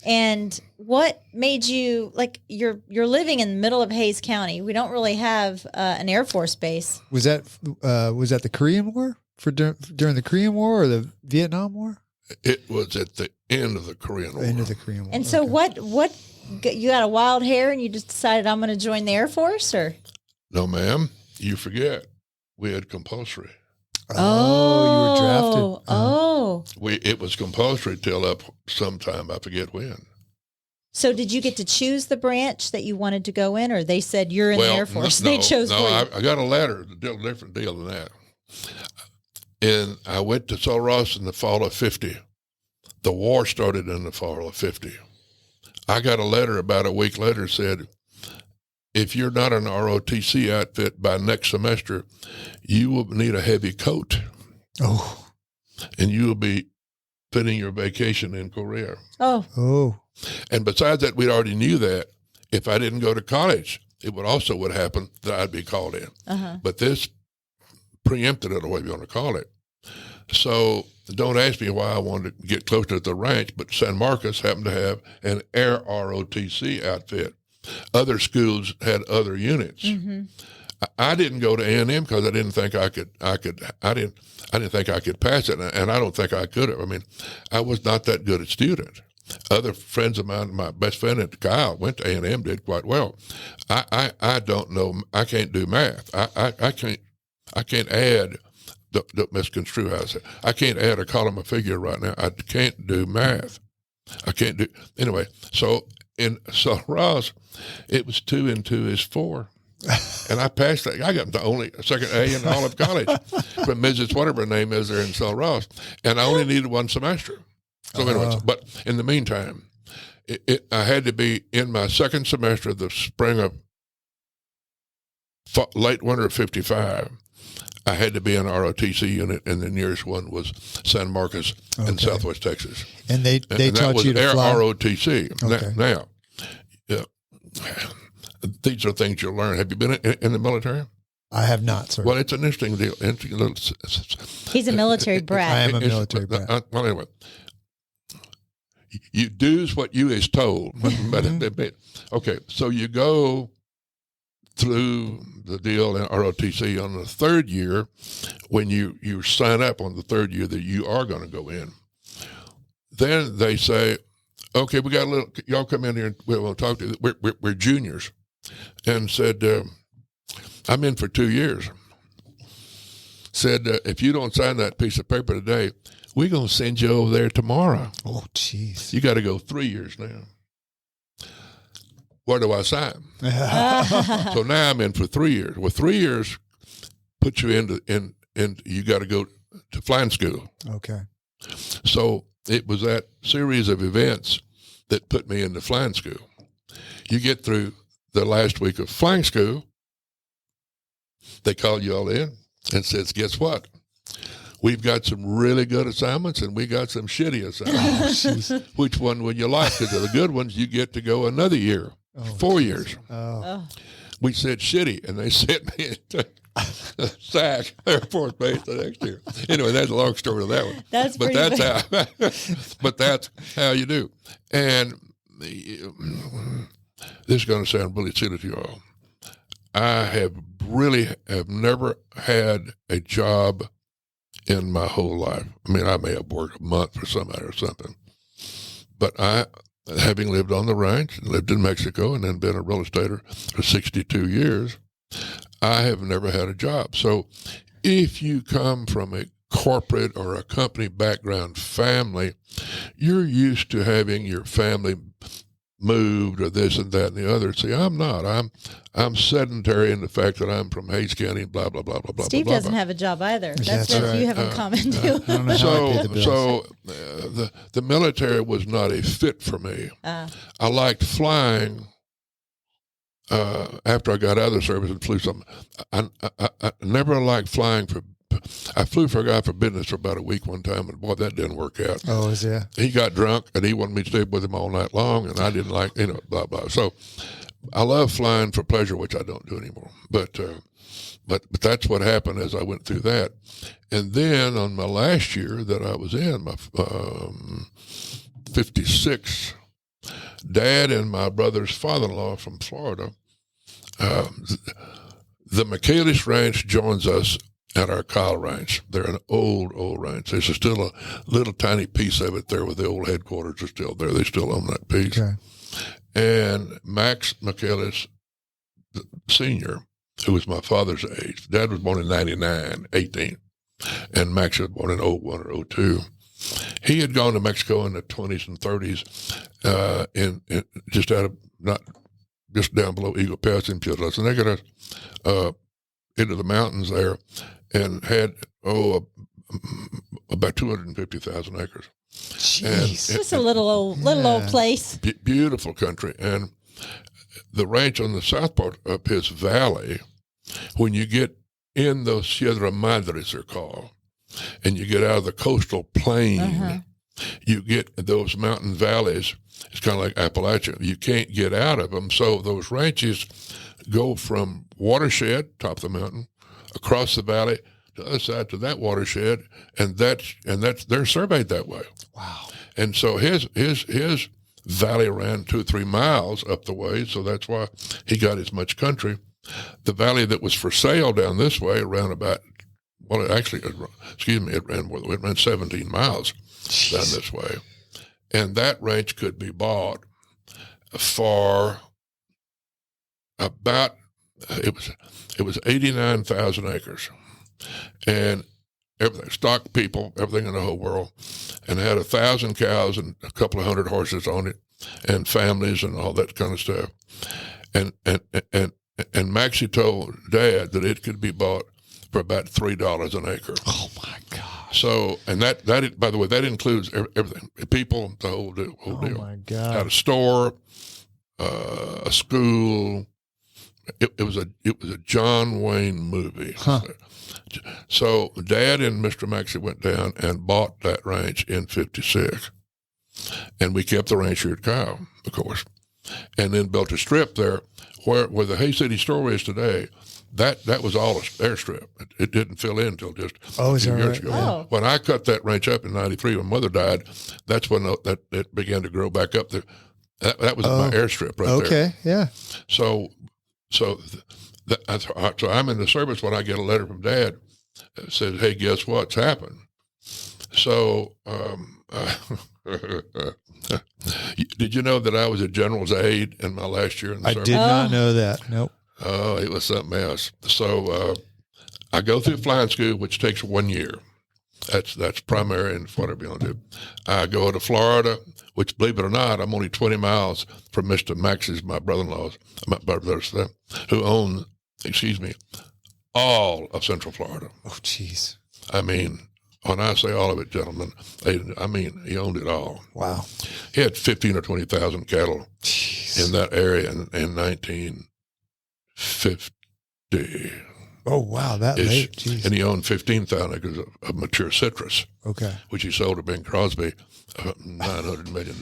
And what made you, like, you're living in the middle of Hayes County. We don't really have an Air Force base. Was that the Korean War during the Korean War or the Vietnam War? It was at the end of the Korean War. End of the Korean War. And so what you got a wild hair and you just decided I'm going to join the Air Force, or? No, ma'am. You forget. We had compulsory. Oh, you were drafted. Oh. It was compulsory till up sometime, I forget when. So did you get to choose the branch that you wanted to go in, or they said you're in the Air Force? They chose for you. I got a letter, a different deal than that. And I went to Sul Ross in the fall of 50. The war started in the fall of 50. I got a letter about a week later said, if you're not an ROTC outfit by next semester, you will need a heavy coat. Oh. And you will be spending your vacation in Korea. Oh. And besides that, we already knew that if I didn't go to college, it would happen that I'd be called in. Uh-huh. But this preempted it, or whatever you want to call it. So don't ask me why I wanted to get closer to the ranch, but San Marcos happened to have an Air ROTC outfit. Other schools had other units. Mm-hmm. I didn't go to A&M because I didn't think I could pass it, and I don't think I could have. I mean, I was not that good a student. Other friends of mine, my best friend at Kyle went to A&M, did quite well. I don't know. I can't do math. I can't add. Don't misconstrue how I say. I can't add a column of figure right now. I can't do math. I can't do anyway. So in Sul Ross, it was 2 and 2 is 4. And I passed that. I got the only second A in all of college from Mrs. whatever her name is there in Sul Ross. And I only needed 1 semester. So anyway, but in the meantime, I had to be in my second semester of the spring of late winter of 55. I had to be in ROTC unit, and the nearest one was San Marcos in Southwest Texas. And they taught you to Air fly? ROTC. Okay. Now, these are things you'll learn. Have you been in the military? I have not, sir. Well, it's an interesting deal. He's a military brat. I am a military brat. Well, anyway, you do's what you is told. Okay, so you go through the deal in ROTC on the third year. When you sign up on the third year that you are going to go in, then they say, okay, we got a little, y'all come in here and we'll talk to you. We're juniors. And said, I'm in for 2 years. Said, if you don't sign that piece of paper today, we're going to send you over there tomorrow. Oh, jeez. You got to go 3 years now. Where do I sign? So now I'm in for 3 years. Well, 3 years puts you in you got to go to flying school. Okay. So it was that series of events that put me into flying school. You get through the last week of flying school, they call you all in and says, guess what? We've got some really good assignments and we got some shitty assignments. Which one would you like? Because the good ones, you get to go another year, 4 years. Oh. We said shitty, and they sent me into SAC, Air Force Base, the next year. Anyway, that's a long story to that one. But that's how you do. And this is going to sound really silly to you all. I have never had a job in my whole life. I mean, I may have worked a month for somebody or something. But having lived on the ranch and lived in Mexico and then been a real estater for 62 years, I have never had a job. So if you come from a corporate or a company background family, you're used to having your family moved or this and that and the other. See, I'm not. I'm sedentary in the fact that I'm from Hays County, blah, blah, blah, blah, blah. Steve blah, doesn't blah. have a job either. That's right. what you have in common too. I don't know how I pay the bills. The military was not a fit for me. I liked flying. After I got out of the service and flew something, I never liked flying for. I flew for a guy for business for about a week one time, and boy, that didn't work out. Oh, is it? He got drunk, and he wanted me to stay with him all night long, and I didn't like, blah blah. So, I love flying for pleasure, which I don't do anymore. But that's what happened as I went through that, and then on my last year that I was in, my 56. Dad and my brother's father-in-law from Florida, the Michaelis Ranch joins us at our Kyle Ranch. They're an old ranch. There's still a little tiny piece of it there where the old headquarters are still there. They still own that piece. Okay. And Max Michaelis Sr., who was my father's age, Dad was born in 18, and Max was born in 01 or 02. He had gone to Mexico in the 20s and 30s, just down below Eagle Pass in Piedras, and they got us into the mountains there, and had about 250,000 acres. Jeez, just a little old place. Beautiful country, and the ranch on the south part of his valley. When you get in those Sierra Madres, they're called, and you get out of the coastal plain, you get those mountain valleys. It's kind of like Appalachia. You can't get out of them. So those ranches go from watershed, top of the mountain, across the valley to the other side to that watershed, and that's they're surveyed that way. Wow. And so his valley ran 2 or 3 miles up the way, so that's why he got as much country. The valley that was for sale down this way ran about, it ran 17 miles down this way. And that ranch could be bought for about, it was 89,000 acres. And everything, stock people, everything in the whole world, and had 1,000 cows and a couple of 100 horses on it, and families and all that kind of stuff. And Maxie told Dad that it could be bought for about $3 an acre. Oh my God! So, and that by the way, that includes everything: people, the whole deal. Oh my God! Had a store, a school. It was a John Wayne movie. Huh. So Dad and Mr. Maxie went down and bought that ranch in '56, and we kept the ranch here at Kyle, of course, and then built a strip there where the Hay City store is today. That was all their strip. It didn't fill in until just a few years ago. Oh. When I cut that ranch up in '93, when Mother died, that's when it began to grow back up there. That was my airstrip right there. Okay, yeah. So I'm in the service when I get a letter from Dad that says, "Hey, guess what's happened?" So, did you know that I was a general's aide in my last year in the service? I did not know that. Nope. Oh, it was something else. So I go through flying school, which takes 1 year. That's primary and whatever you want to do. I go to Florida, which, believe it or not, I'm only 20 miles from Mr. Max's, my brother's son, who own, all of Central Florida. Oh, jeez. I mean, when I say all of it, gentlemen, I mean he owned it all. Wow. He had 15 or 20,000 cattle in that area in 1950. Oh, wow, that late. Jeez. And he owned 15,000 acres of mature citrus, which he sold to Ben Crosby $900 million.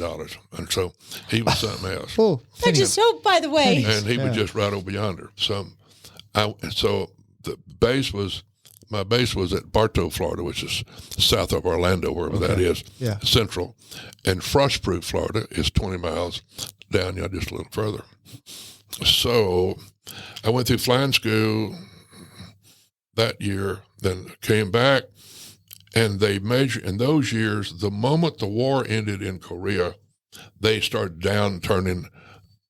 And so he was something else. Oh, I just hope, by the way. And he was just right over yonder. So the base was, my base was at Bartow, Florida, which is south of Orlando, wherever that is, central. And Frostproof, Florida, is 20 miles down, just a little further. So I went through flying school that year, then came back, and they measured in those years. The moment the war ended in Korea, they started downturning.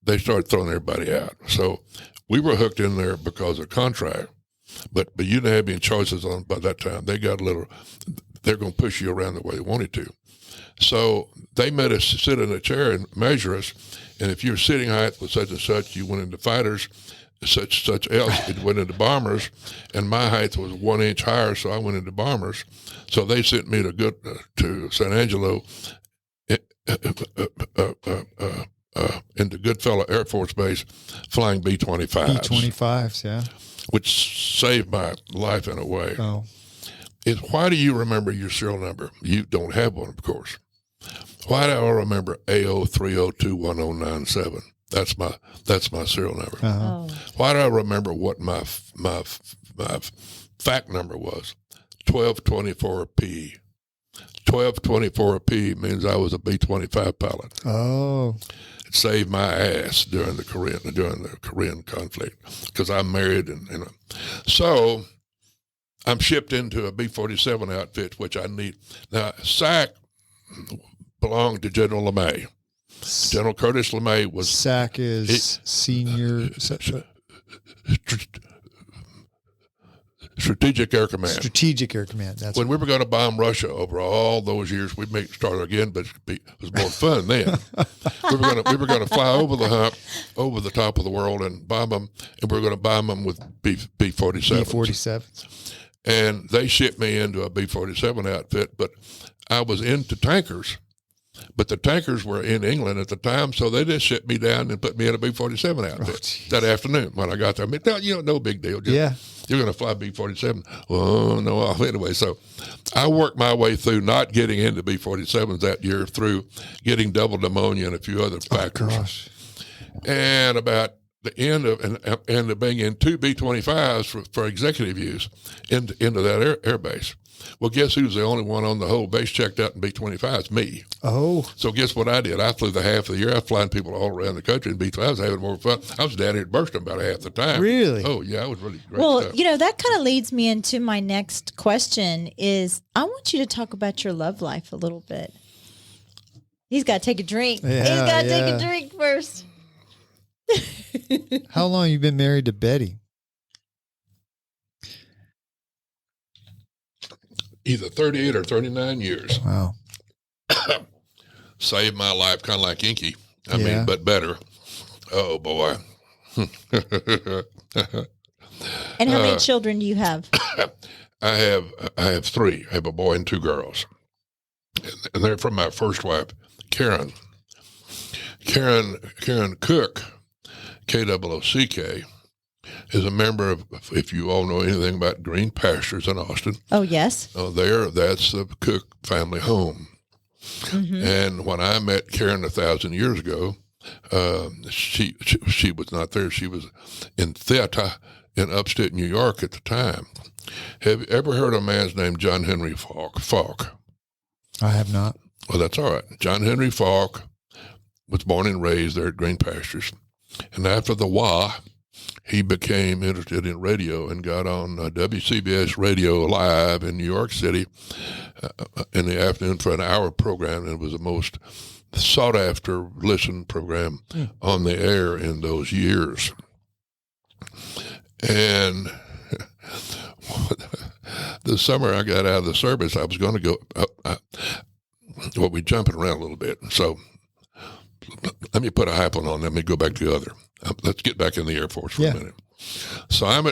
They started throwing everybody out. So we were hooked in there because of contract, but you didn't have any choices on by that time. They got a little. They're going to push you around the way they wanted to. So they made us sit in a chair and measure us. And if your sitting height was such and such, you went into fighters. Such else, it went into bombers, and my height was 1 inch higher, so I went into bombers. So they sent me to San Angelo into Goodfellow Air Force Base, flying B-25s. B-25s, yeah. Which saved my life in a way. Oh. Why do you remember your serial number? You don't have one, of course. Why do I remember AO3021097? That's my serial number. Uh-huh. Why do I remember what my fact number was? 1224P. 1224P means I was a B-25 pilot. Oh. It saved my ass during the Korean conflict because I'm married and so I'm shipped into a B-47 outfit, which I need. Now, SAC belonged to General LeMay. General Curtis LeMay was... SAC is Senior... Strategic Air Command. Strategic Air Command. That's when we were going to bomb Russia over all those years, we'd make it start again, but it was more fun then. we were going to fly over the hump, over the top of the world, and bomb them. And we were going to bomb them with B-47s. B-47s. And they shipped me into a B-47 outfit, but I was into tankers. But the tankers were in England at the time, so they just shipped me down and put me in a B-47 outfit that afternoon when I got there. I mean, no big deal. You're going to fly B-47. Oh, no. Anyway, so I worked my way through not getting into B-47s that year through getting double pneumonia and a few other factors. Oh, gosh. And about the end of being in 2 B-25s for executive use into that air base. Well, guess who's the only one on the whole base checked out in B-25s? Me. Oh. So guess what I did? I flew the half of the year. I was flying people all around the country in B-25s. I was having more fun. I was down here at Burston about half the time. Really? Oh, yeah. I was really great. Well, stuff. That kind of leads me into my next question is I want you to talk about your love life a little bit. He's got to take a drink. Yeah, He's got to take a drink first. How long have you been married to Betty? Either 38 or 39 years. Wow. Saved my life, kind of like Inky. I mean, but better. Oh, boy. And how many children do you have? I have 3. I have a boy and 2 girls. And they're from my first wife, Karen. Karen Cook, K-O-O-C-K, is a member of, if you all know anything about Green Pastures in Austin. Oh, yes. That's the Cook family home. Mm-hmm. And when I met Karen 1,000 years ago, she was not there. She was in theater in upstate New York at the time. Have you ever heard of a man's name, John Henry Falk? I have not. Well, that's all right. John Henry Falk was born and raised there at Green Pastures. And after the war, he became interested in radio and got on WCBS Radio Live in New York City in the afternoon for an hour program. And it was the most sought-after listen program on the air in those years. And the summer I got out of the service, I was going to go we're jumping around a little bit. So let me put a hype on. Let me go back to the other. Let's get back in the Air Force for a minute. So I'm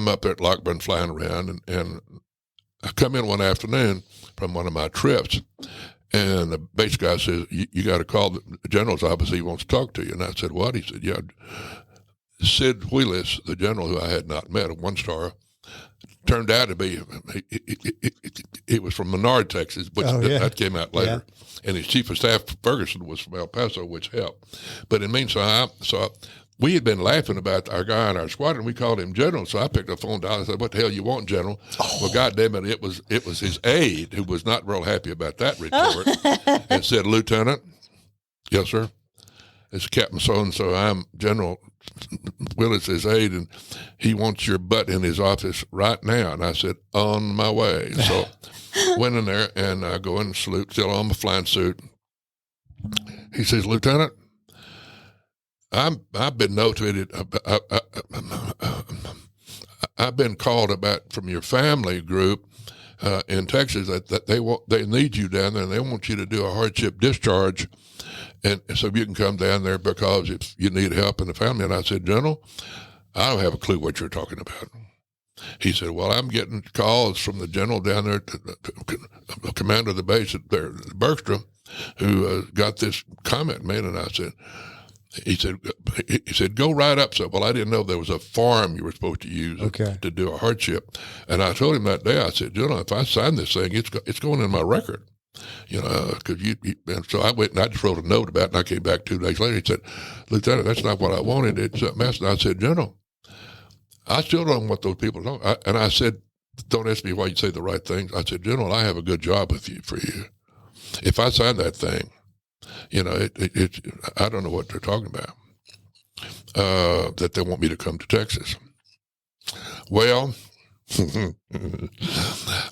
up at Lockburn flying around, and I come in one afternoon from one of my trips, and the base guy says, "You got to call the general's office. He wants to talk to you." And I said, "What?" He said, "Yeah, Sid Wheelis, the general who I had not met, a 1-star." Turned out to be, he was from Menard, Texas, but that came out later. Yeah. And his chief of staff, Ferguson, was from El Paso, which helped. But in the meantime, we had been laughing about our guy in our squadron. We called him General, so I picked the phone down and said, "What the hell you want, General?" Oh. Well, goddamn it, it was his aide who was not real happy about that report and said, "Lieutenant, yes, sir, it's Captain so-and-so. I'm General Willis's aide, and he wants your butt in his office right now." And I said, "On my way." So went in there, and I go in and salute, still on my flying suit. He says, "Lieutenant, I've been notated. I've been called about from your family group in Texas that they need you down there, and they want you to do a hardship discharge, and so you can come down there because if you need help in the family. And I said, General, I don't have a clue what you're talking about. He said, well, I'm getting calls from the general down there, the commander of the base there, Bergstrom, who got this comment made. And I said, he said, go right up. So, well, I didn't know there was a farm you were supposed to use to do a hardship. And I told him that day, I said, General, if I sign this thing, it's going in my record. Because and so I went and I just wrote a note about it, and I came back 2 days later. He said, Lieutenant, that's not what I wanted. It's a mess. And I said, General, I still don't want those people to know. And I said, don't ask me why you say the right things. I said, General, I have a good job for you. If I sign that thing, I don't know what they're talking about, that they want me to come to Texas. Well,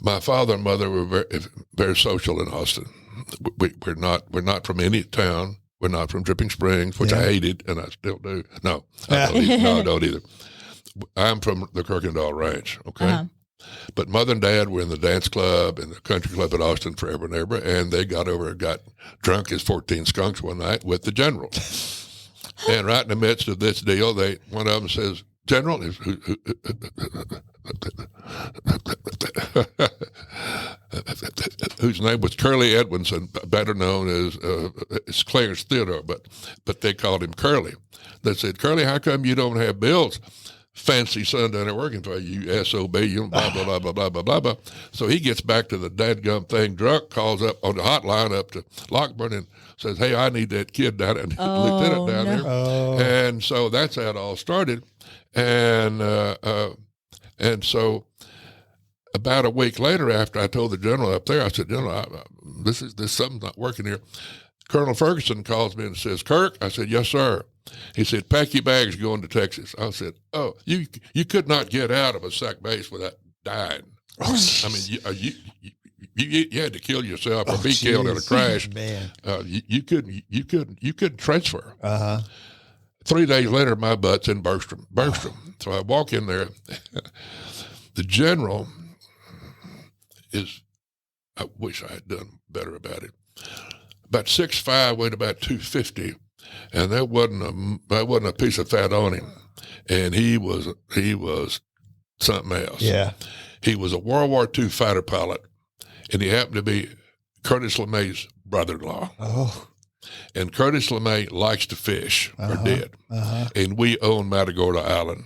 my father and mother were very, very social in Austin. We're not from any town. We're not from Dripping Springs, which I hated, and I still do. No, I don't either. I'm from the Kuykendall Ranch, okay? Uh-huh. But Mother and Dad were in the dance club and the country club at Austin forever and ever, and they got drunk as 14 skunks one night with the general. And right in the midst of this deal, one of them says, General, whose name was Curly Edwinson, better known as Clarence Theodore, but they called him Curly. They said, Curly, how come you don't have Bill's fancy son down there working for you, SOB, blah, blah, blah, blah, blah, blah, blah, blah. So he gets back to the dadgum thing drunk, calls up on the hotline up to Lockburn and says, hey, I need that kid down there, lieutenant down there. Oh. And so that's how it all started. And so about a week later, after I told the general up there, I said, General, this something's not working here. Colonel Ferguson calls me and says, Kirk? I said, yes, sir. He said, pack your bags, going to Texas. I said, oh, you could not get out of a sack base without dying. I mean, you had to kill yourself or be killed in a crash. Man, you couldn't transfer. 3 days later, my butt's in Bergstrom. So I walk in there. The general I wish I had done better about it. About 6'5", weighed about 250. And that wasn't a piece of fat on him, and he was something else. Yeah, he was a World War II fighter pilot, and he happened to be Curtis LeMay's brother-in-law. Oh, and Curtis LeMay likes to fish, or did, and we own Matagorda Island,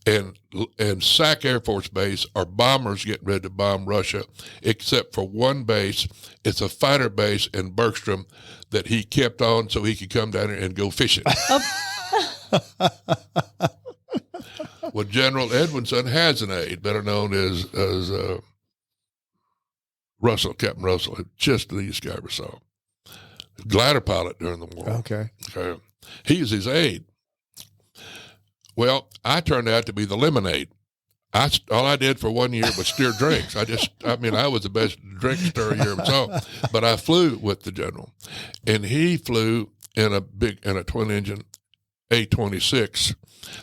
and Sac Air Force Base are bombers getting ready to bomb Russia, except for one base. It's a fighter base in Bergstrom that he kept on so he could come down here and go fishing. Well, General Edwinson has an aide, better known as Russell, Captain Russell, just the east guy ever saw. Glider pilot during the war. Okay. He's his aide. Well, I turned out to be the lemonade. All I did for 1 year was stir drinks. I was the best drink stirrer you ever saw. But I flew with the general, and he flew in a twin-engine A-26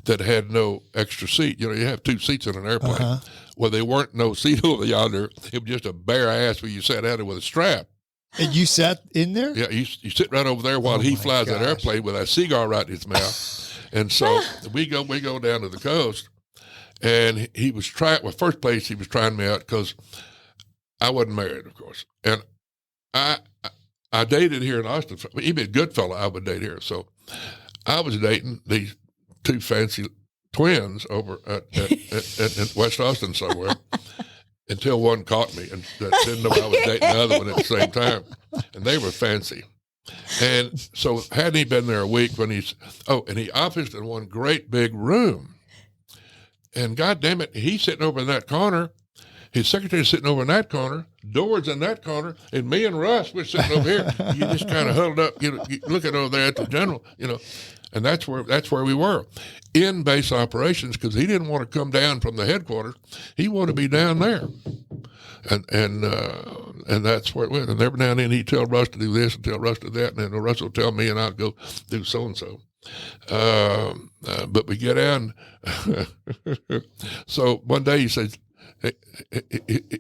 that had no extra seat. You have 2 seats in an airplane. Well, there weren't no seat over yonder. It was just a bare ass where you sat out with a strap. And you sat in there? Yeah, you sit right over there while he flies that airplane with a cigar right in his mouth. And so we go down to the coast. And he was first place he was trying me out because I wasn't married, of course. And I dated here in Austin. He'd be a good fellow, I would date here. So I was dating these 2 fancy twins over at West Austin somewhere until one caught me and didn't know I was dating the other one at the same time. And they were fancy. And so hadn't he been there a week when and he officed in one great big room. And God damn it, he's sitting over in that corner. His secretary's sitting over in that corner. Door's in that corner. And me and Russ, we're sitting over here. You just kind of huddled up, looking over there at the general, And that's where we were. In base operations, because he didn't want to come down from the headquarters. He wanted to be down there. And that's where it went. And every now and then he'd tell Russ to do this and tell Russ to do that. And then Russ would tell me and I'd go do so-and-so. But we get down. So one day he says,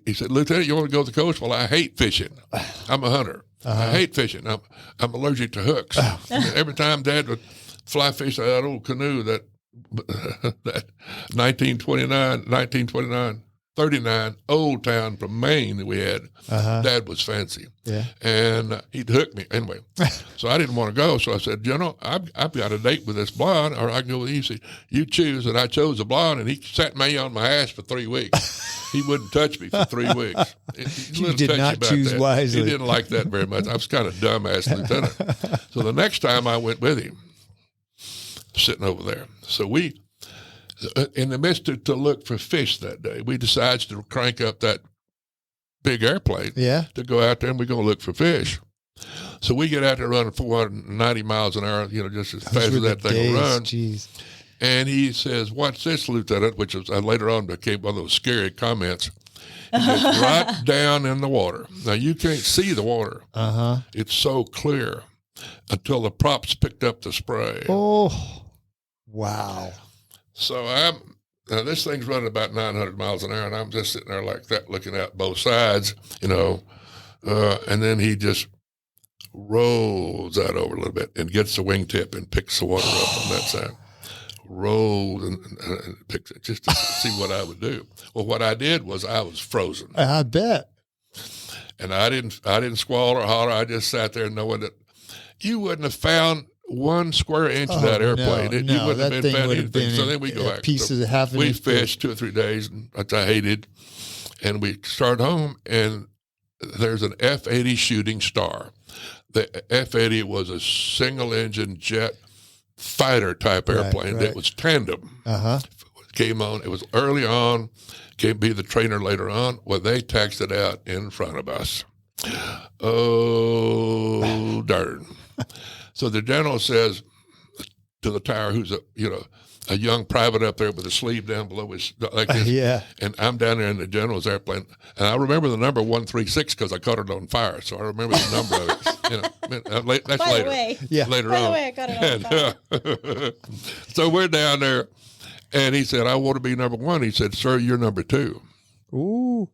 he said, Lieutenant, you want to go to the coast? Well, I hate fishing. I'm a hunter. I hate fishing. I'm allergic to hooks. Every time Dad would fly fish that old canoe, that 39 Old Town from Maine that we had, Dad was fancy. Yeah. And he'd hook me. Anyway, so I didn't want to go. So I said, I've got a date with this blonde, or I can go with you. You choose. And I chose a blonde, and he sat me on my ass for 3 weeks. He wouldn't touch me for 3 weeks. You did not choose wisely. He didn't like that very much. I was kind of dumbass lieutenant. So the next time I went with him, sitting over there. So we, in the midst of to look for fish that day, we decided to crank up that big airplane to go out there, and we're going to look for fish. So we get out there running 490 miles an hour, just as fast as that thing will run. Jeez. And he says, "What's this, Lieutenant?" Which was later on became one of those scary comments. He goes, "Right down in the water." Now, you can't see the water. It's so clear until the props picked up the spray. Oh, wow. So now this thing's running about 900 miles an hour, and I'm just sitting there like that, looking out both sides, and then he just rolls out over a little bit and gets the wingtip and picks the water up on that side. Rolls and picks it just to see what I would do. Well, what I did was I was frozen. I bet. And I didn't squall or holler. I just sat there knowing that you wouldn't have found 1 square inch of that airplane. You wouldn't have found anything. So then we go back. We fished 2 or 3 days, which I hated. And we start home, and there's an F-80 Shooting Star. The F-80 was a single-engine jet fighter type airplane that was tandem. Came on. It was early on. Came be the trainer later on. Well, they taxed it out in front of us. Oh, darn. So the general says to the tower, who's a young private up there with a sleeve down below his, like this. And I'm down there in the general's airplane, and I remember the number 136 because I caught it on fire. So I remember the number of it. That's later. Later on. By the way, I got it on fire. So we're down there, and he said, "I want to be number 1." He said, "Sir, you're number 2." Ooh.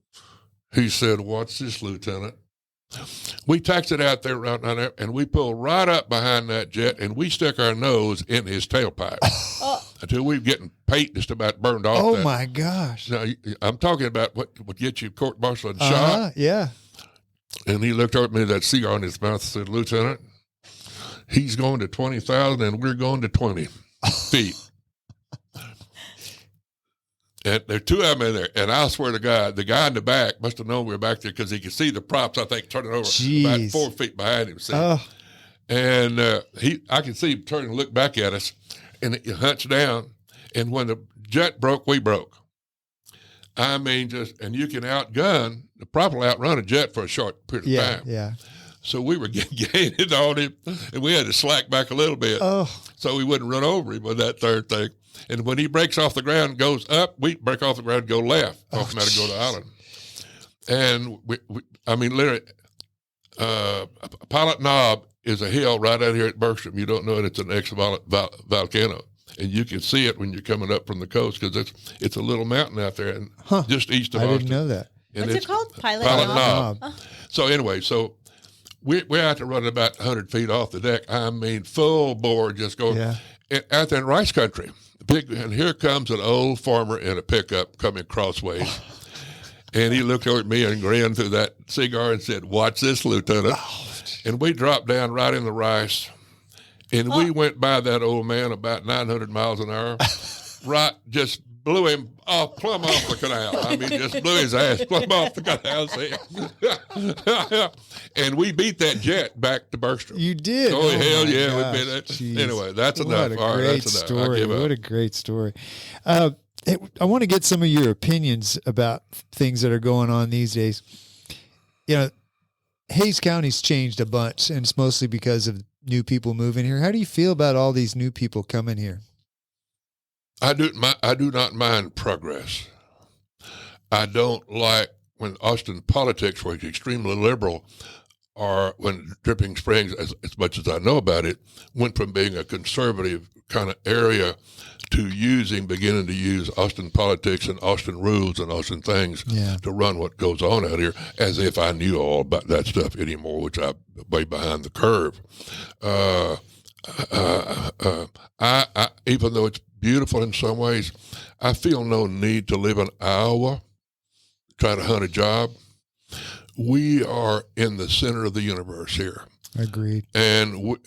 He said, "What's this, Lieutenant?" We taxied out there, and we pulled right up behind that jet, and we stuck our nose in his tailpipe until we were getting paint just about burned off. Oh, my gosh. Now, I'm talking about what would get you court-martialed and shot. Yeah. And he looked over at me with that cigar in his mouth and said, "Lieutenant, he's going to 20,000 and we're going to 20 feet." And there are 2 of them in there, and I swear to God, the guy in the back must have known we were back there because he could see the props, I think, turning over about 4 feet behind him. See? And I could see him turn and look back at us, and he hunched down, and when the jet broke, we broke. I mean, and you can properly outrun a jet for a short period of time. Yeah. So we were gaining on him, and we had to slack back a little bit so we wouldn't run over him with that third thing. And when he breaks off the ground and goes up, we break off the ground and go left off him to go to the island. And literally, Pilot Knob is a hill right out here at Bergstrom. You don't know it; it's an ex-volcano, and you can see it when you're coming up from the coast because it's a little mountain out there, and just east of Austin. I didn't know that. And what's it called? Pilot Knob. So anyway, we're out there running about 100 feet off the deck. I mean, full bore, just going out there in rice country. And here comes an old farmer in a pickup coming crossways. And he looked over at me and grinned through that cigar and said, "Watch this, Lieutenant." And we dropped down right in the rice. And we went by that old man about 900 miles an hour. Right, just blew him plumb off the canal. I mean, just blew his ass plumb off the canal. And we beat that jet back to Bergstrom. You did? Oh, hell yeah. We beat it. Anyway, that's enough. What a great story. What a great story. I want to get some of your opinions about things that are going on these days. Hays County's changed a bunch, and it's mostly because of new people moving here. How do you feel about all these new people coming here? I do not mind progress. I don't like when Austin politics, were extremely liberal, when Dripping Springs, as much as I know about it, went from being a conservative kind of area to beginning to use Austin politics and Austin rules and Austin things to run what goes on out here, as if I knew all about that stuff anymore, which I'm way behind the curve. I even though it's beautiful in some ways, I feel no need to live in Iowa, try to hunt a job. We are in the center of the universe here. Agreed. And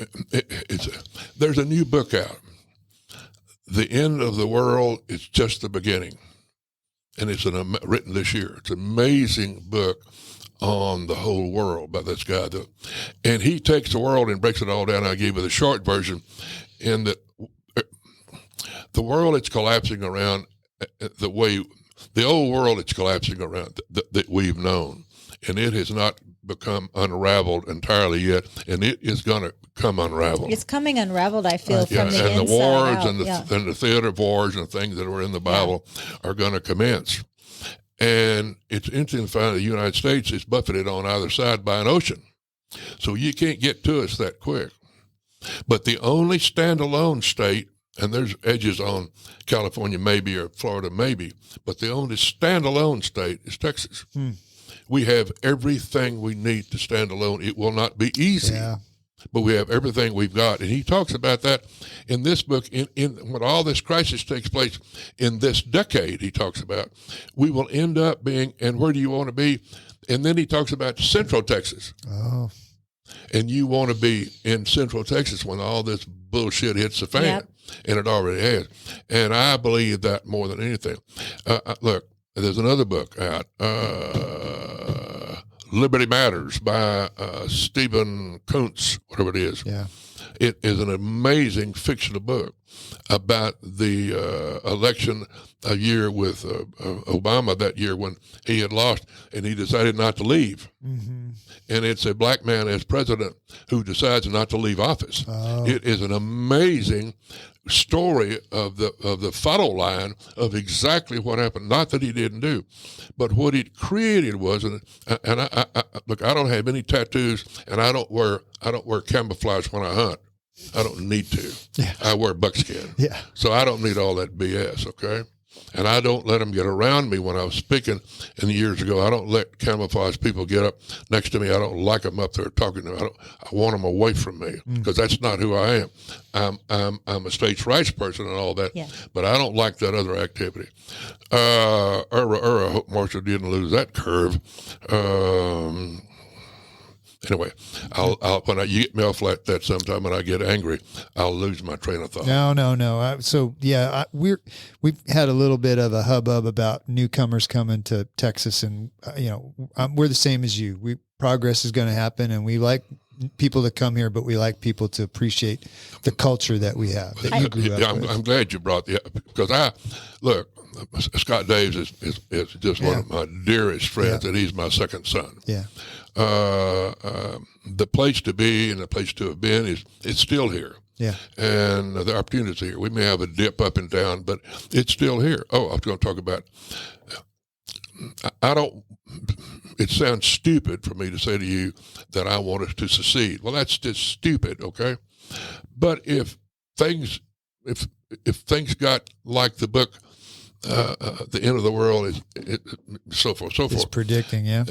there's a new book out. The End of the World is Just the Beginning. And it's written this year. It's an amazing book on the whole world by this guy. And he takes the world and breaks it all down. I gave you the short version in that the world is collapsing around the way, the old world is collapsing around that we've known. And it has not become unraveled entirely yet, and it is going to come unraveled. It's coming unraveled, I feel, from the and inside the wars out. and the theater of wars and things that were in the Bible are going to commence. And it's interesting to find the United States is buffeted on either side by an ocean. So you can't get to us that quick. But the only standalone state, and there's edges on California maybe or Florida maybe, but the only standalone state is Texas. We have everything we need to stand alone. It will not be easy, but we have everything we've got. And he talks about that in this book. In when all this crisis takes place in this decade, he talks about, we will end up being, and where do you want to be? And then he talks about Central Texas. Oh. And you want to be in Central Texas when all this bullshit hits the fan, and it already has. And I believe that more than anything. Look, there's another book out, Liberty Matters by Stephen Kuntz, whatever it is. Yeah. It is an amazing fictional book about the election a year with Obama that year when he had lost and he decided not to leave. Mm-hmm. And it's a black man as president who decides not to leave office. Oh. It is an amazing story of the follow line of exactly what happened. Not that he didn't do, but what it created was, and I look, I don't have any tattoos, and I don't wear camouflage when I hunt. I don't need to. Yeah. I wear buckskin. Yeah. So I don't need all that BS. Okay. And I don't let them get around me when I was speaking years ago. I don't let camouflage people get up next to me. I don't like them up there talking to me. I want them away from me because that's not who I am. I'm a states' rights person and all that, but I don't like that other activity. I hope Marshall didn't lose that curve. Anyway, I'll when you get me off like that sometime and I get angry, I'll lose my train of thought. No. We've had a little bit of a hubbub about newcomers coming to Texas, and we're the same as you. Progress is going to happen, and we like people to come here, but we like people to appreciate the culture that we have. That you grew up with. I'm glad you brought because Scott Daves is just one of my dearest friends, and he's my second son. Yeah. The place to be and the place to have been it's still here. Yeah. And the opportunities are here. We may have a dip up and down, but it's still here. Oh, I was going to talk about, it sounds stupid for me to say to you that I want us to secede. Well, that's just stupid. Okay. But if things got like the book, the end of the world is so forth. It's predicting,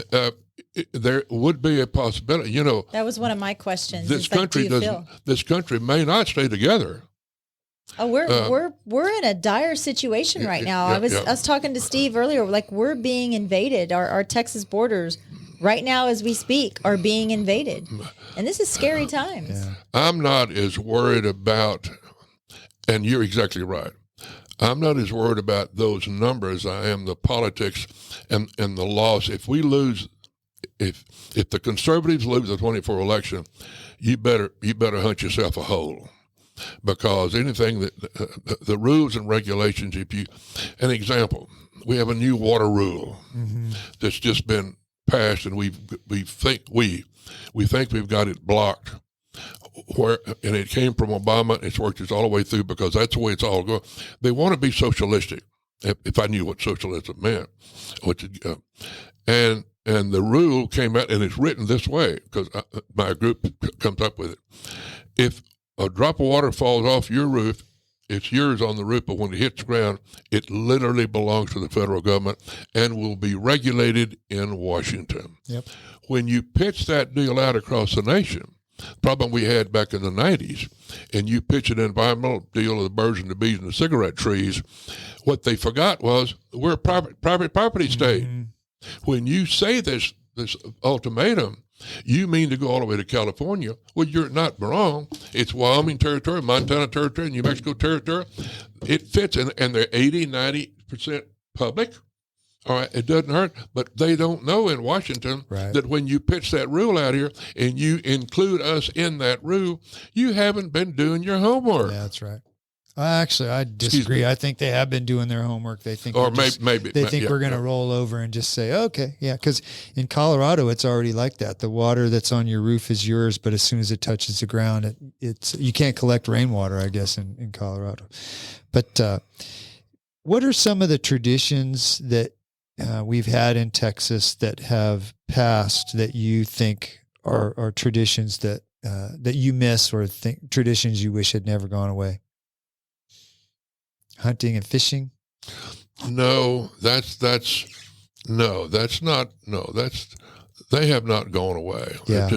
there would be a possibility. That was one of my questions. This country may not stay together. Oh, we're in a dire situation right now. I was talking to Steve earlier. Like, we're being invaded. Our Texas borders right now, as we speak, are being invaded, and this is scary times. Yeah. I'm not as worried about, and you're exactly right. I'm not as worried about those numbers as I am the politics and the loss. If we lose, if the conservatives lose the 24 election, you better hunt yourself a hole, because anything that the rules and regulations. An example, we have a new water rule that's just been passed, and we think we've got it blocked. And it came from Obama. It's worked its all the way through because that's the way it's all going. They want to be socialistic. If I knew what socialism meant, and And the rule came out, and it's written this way because my group comes up with it. If a drop of water falls off your roof, it's yours on the roof, but when it hits the ground, it literally belongs to the federal government and will be regulated in Washington. Yep. When you pitch that deal out across the nation, problem we had back in the 90s, and you pitch an environmental deal of the birds and the bees and the cigarette trees, what they forgot was we're a private property state. Mm-hmm. When you say this ultimatum, you mean to go all the way to California. Well, you're not wrong. It's Wyoming territory, Montana territory, New Mexico territory. It fits, and they're 80, 90% public. All right, it doesn't hurt, but they don't know in Washington that when you pitch that rule out here and you include us in that rule, you haven't been doing your homework. Yeah, that's right. Actually, I disagree. I think they have been doing their homework. They think, or maybe they think we're going to roll over and just say, okay, yeah. Because in Colorado, it's already like that. The water that's on your roof is yours, but as soon as it touches the ground, it's you can't collect rainwater, I guess, in Colorado. But what are some of the traditions that we've had in Texas that have passed that you think are traditions that you miss, or think traditions you wish had never gone away? Hunting and fishing? No, they have not gone away. Yeah.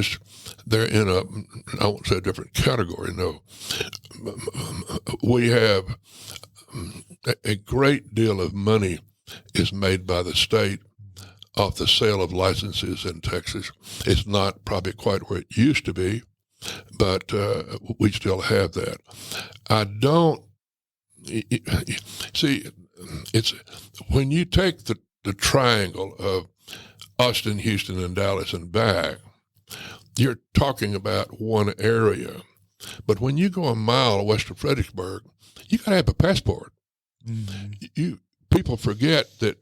They're in I won't say a different category. No, we have a great deal of money is made by the state off the sale of licenses in Texas. It's not probably quite where it used to be, but we still have that. I don't. See, it's when you take the triangle of Austin, Houston, and Dallas and back, you're talking about one area. But when you go a mile west of Fredericksburg, you got to have a passport. Mm-hmm. People forget that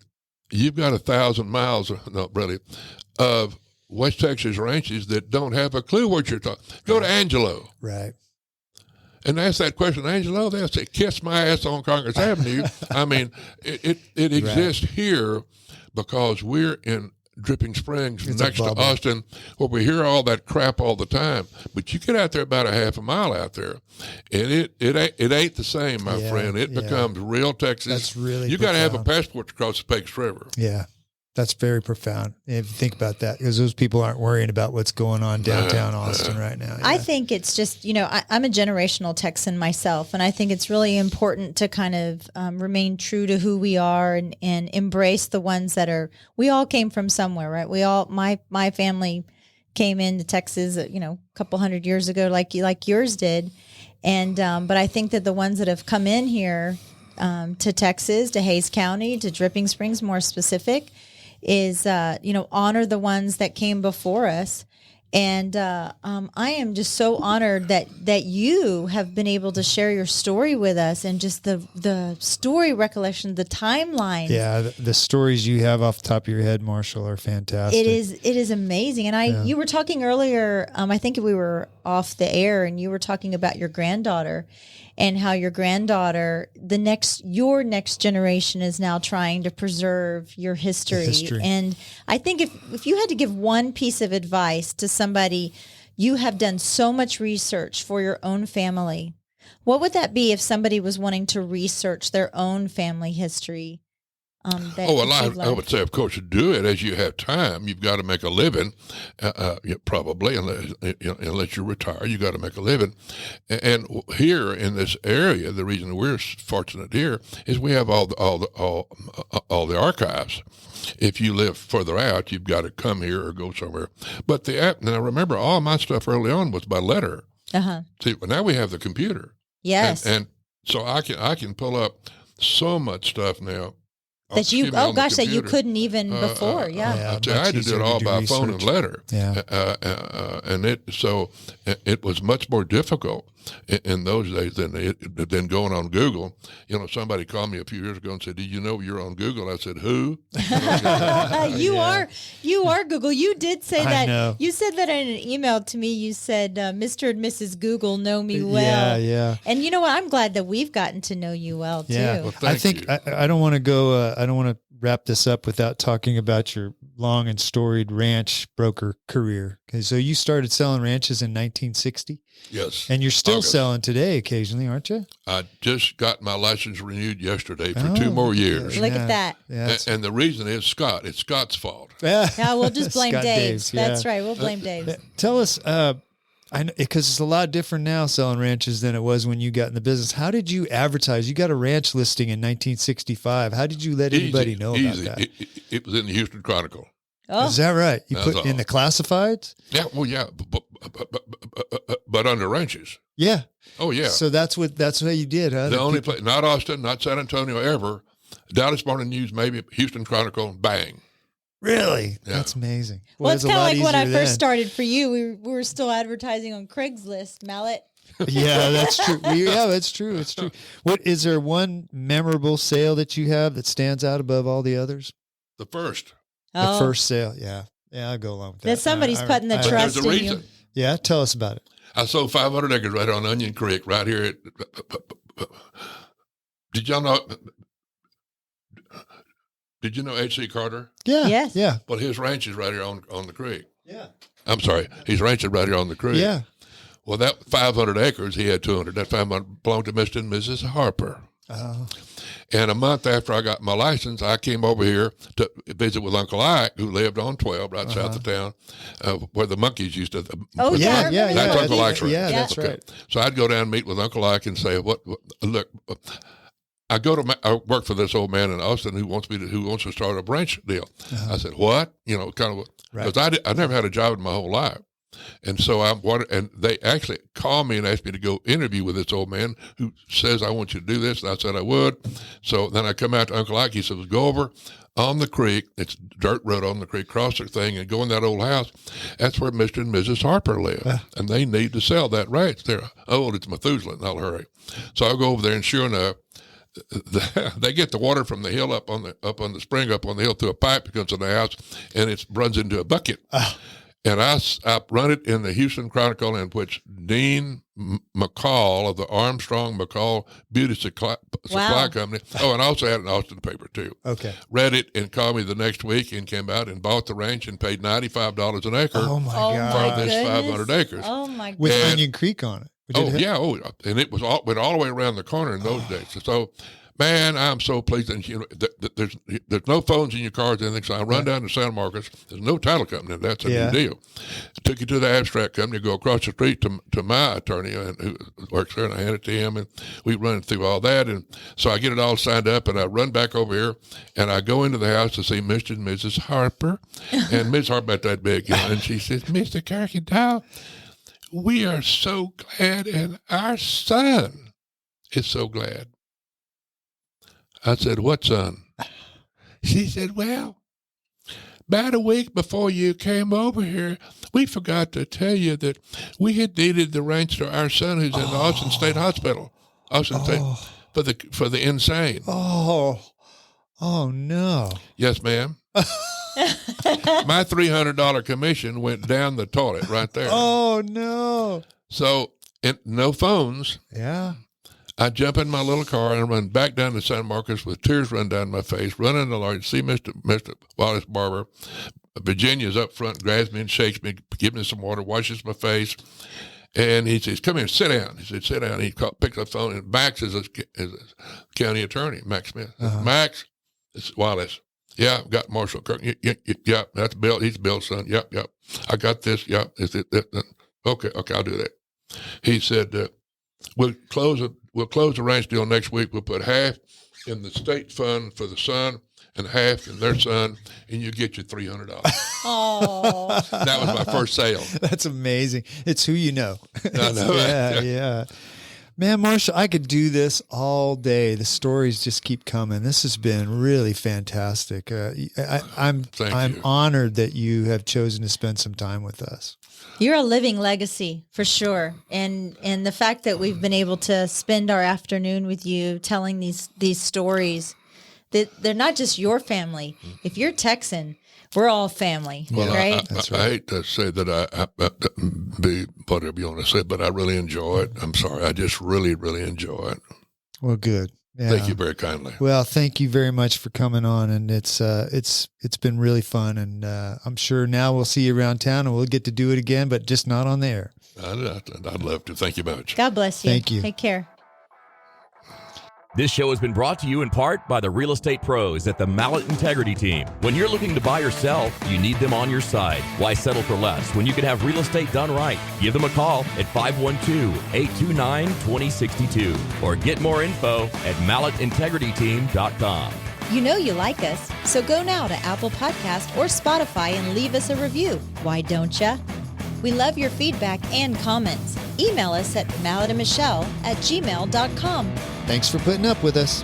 you've got 1,000 miles, not really, of West Texas ranches that don't have a clue what you're talking. Go to Angelo. Right. And ask that question, Angelo, they'll say, kiss my ass on Congress Avenue. I mean, it exists here because we're in Dripping Springs next to Austin, where we hear all that crap all the time. But you get out there about a half a mile out there, and it ain't the same, my friend. It becomes real Texas. That's really you got to have a passport to cross the Pecos River. Yeah. That's very profound if you think about that, because those people aren't worrying about what's going on downtown Austin right now. Yeah. I think it's just, I'm a generational Texan myself, and I think it's really important to kind of remain true to who we are and embrace the ones that are, we all came from somewhere, right? We all, my family came into Texas, a couple hundred years ago, like yours did. And, but I think that the ones that have come in here to Texas, to Hays County, to Dripping Springs, more specific, is, honor the ones that came before us. And I am just so honored that you have been able to share your story with us, and just the story recollection, the timeline. Yeah, the stories you have off the top of your head, Marshall, are fantastic. It is amazing. And you were talking earlier, I think we were off the air, and you were talking about your granddaughter, and how your granddaughter, your next generation is now trying to preserve your history. And I think if you had to give one piece of advice to somebody, you have done so much research for your own family, what would that be if somebody was wanting to research their own family history? I would say, of course, do it as you have time. You've got to make a living, probably, unless you retire. You got to make a living. And here in this area, the reason we're fortunate here is we have all the archives. If you live further out, you've got to come here or go somewhere. But now remember, all my stuff early on was by letter. See, well, now we have the computer. Yes, and so I can pull up so much stuff now. That that you couldn't even before. I had to do it all by phone and letter. Yeah. And it was much more difficult in those days than going on Google. Somebody called me a few years ago and said, "Did you know you're on Google?" I said, "Who?" You are Google. You did say that. I know. You said that in an email to me. You said, "Mr. and Mrs. Google know me well." Yeah. And you know what? I'm glad that we've gotten to know you well too. Yeah. Well, I think I don't want to go. I don't want to wrap this up without talking about your long and storied ranch broker career. Okay, so you started selling ranches in 1960? Yes. And you're still selling today occasionally, aren't you? I just got my license renewed yesterday for 2 more years. Look at that. Yeah, and the reason is Scott. It's Scott's fault. Yeah, we'll just blame Dave. Yeah. That's right. We'll blame Dave. Tell us, I know, because it's a lot different now selling ranches than it was when you got in the business. How did you advertise? You got a ranch listing in 1965. How did you let anybody know about that? It was in the Houston Chronicle. Oh. Is that right? You That's put in the classifieds? Yeah, well, yeah, but under ranches. Yeah. Oh, yeah. So that's what you did, huh? The only place, not Austin, not San Antonio, ever. Dallas Morning News, maybe Houston Chronicle, bang. Really? Yeah. That's amazing. Well, it's kind of like when I first started for you. We were still advertising on Craigslist, Mallett. Yeah, that's true. Yeah, that's true. It's true. What is there one memorable sale that you have that stands out above all the others? The first. The first sale. Yeah. Yeah, I'll go along with that. That somebody's putting the trust in you. Yeah, tell us about it. I sold 500 acres right on Onion Creek, right here at. Did y'all know? Did you know H.C. Carter? Yeah. Yes. Yeah. Well, his ranch is right here on the creek. Yeah. I'm sorry. His ranch is right here on the creek. Yeah. Well, that 500 acres, he had 200. That 500 belonged to Mr. and Mrs. Harper. Oh. And a month after I got my license, I came over here to visit with Uncle Ike, who lived on 12, right south of town, where the monkeys used to. Oh, yeah. That's Uncle Ike's ranch. Yeah, that's right. So I'd go down and meet with Uncle Ike and say, look, I work for this old man in Austin who wants to start a branch deal. I said, what? Because I never had a job in my whole life. And so and they actually called me and asked me to go interview with this old man who says, I want you to do this. And I said I would. So then I come out to Uncle Ike. He says, go over on the creek. It's dirt road on the creek, cross the thing and go in that old house. That's where Mr. and Mrs. Harper live. And they need to sell that ranch. They're old. It's Methuselah. I'll hurry. So I'll go over there and sure enough, they get the water from the hill up on the spring up on the hill through a pipe that comes to the house, and it runs into a bucket. And I run it in the Houston Chronicle, in which Dean McCall of the Armstrong McCall Beauty Supply Company. Oh, and I also had an Austin paper too. Okay. Read it and called me the next week and came out and bought the ranch and paid $95 an acre. Oh my God! For this 500 acres. Oh my God! With Onion Creek on it. And it went all the way around the corner in those days. So, man, I'm so pleased. And there's no phones in your cars or anything. So I run down to San Marcos. There's no title company. That's a new deal. Took you to the abstract company. Go across the street to my attorney who works there, and I hand it to him, and we run through all that. And so I get it all signed up, and I run back over here, and I go into the house to see Mr. and Mrs. Harper, and Miss Harper about that big, and she says, Mr. Kuykendall, we are so glad, and our son is so glad. I said, what son? She said, well, about a week before you came over here, we forgot to tell you that we had deeded the ranch to our son who's in the Austin State Hospital, State, for the insane. Oh no. Yes, ma'am. My $300 commission went down the toilet right there. Oh no. So no phones. Yeah. I jump in my little car and run back down to San Marcos with tears run down my face, run in the lodge, see Mr. Wallace Barber. Virginia's up front, grabs me and shakes me, gives me some water, washes my face. And he says, come here, sit down. He said, sit down. He picks up the phone, and Max is a county attorney, Max Smith. Max, it's Wallace. Yeah, got Marshall Kirk. Yeah, that's Bill. He's Bill's son. Yep. I got this. Yep. Okay, I'll do that. He said, we'll close the ranch deal next week. We'll put half in the state fund for the son and half in their son, and you get your $300. Oh, that was my first sale. That's amazing. It's who you know. I know. Yeah. Man, Marshall, I could do this all day. The stories just keep coming. This has been really fantastic. I'm honored that you have chosen to spend some time with us. You're a living legacy for sure, and the fact that we've been able to spend our afternoon with you telling these stories, that they're not just your family. If you're Texan, we're all family, right? I hate to say that I be whatever you want to say, but I really enjoy it. I'm sorry. I just really, really enjoy it. Well, good. Yeah. Thank you very kindly. Well, thank you very much for coming on, and it's been really fun, and I'm sure now we'll see you around town, and we'll get to do it again, but just not on the air. I'd love to. Thank you much. God bless you. Thank you. Take care. This show has been brought to you in part by the real estate pros at the Mallett Integrity Team. When you're looking to buy or sell, you need them on your side. Why settle for less when you can have real estate done right? Give them a call at 512-829-2062 or get more info at mallettintegrityteam.com. You know you like us, so go now to Apple Podcast or Spotify and leave us a review. Why don't ya? We love your feedback and comments. Email us at mallettandmichelle@gmail.com. Thanks for putting up with us.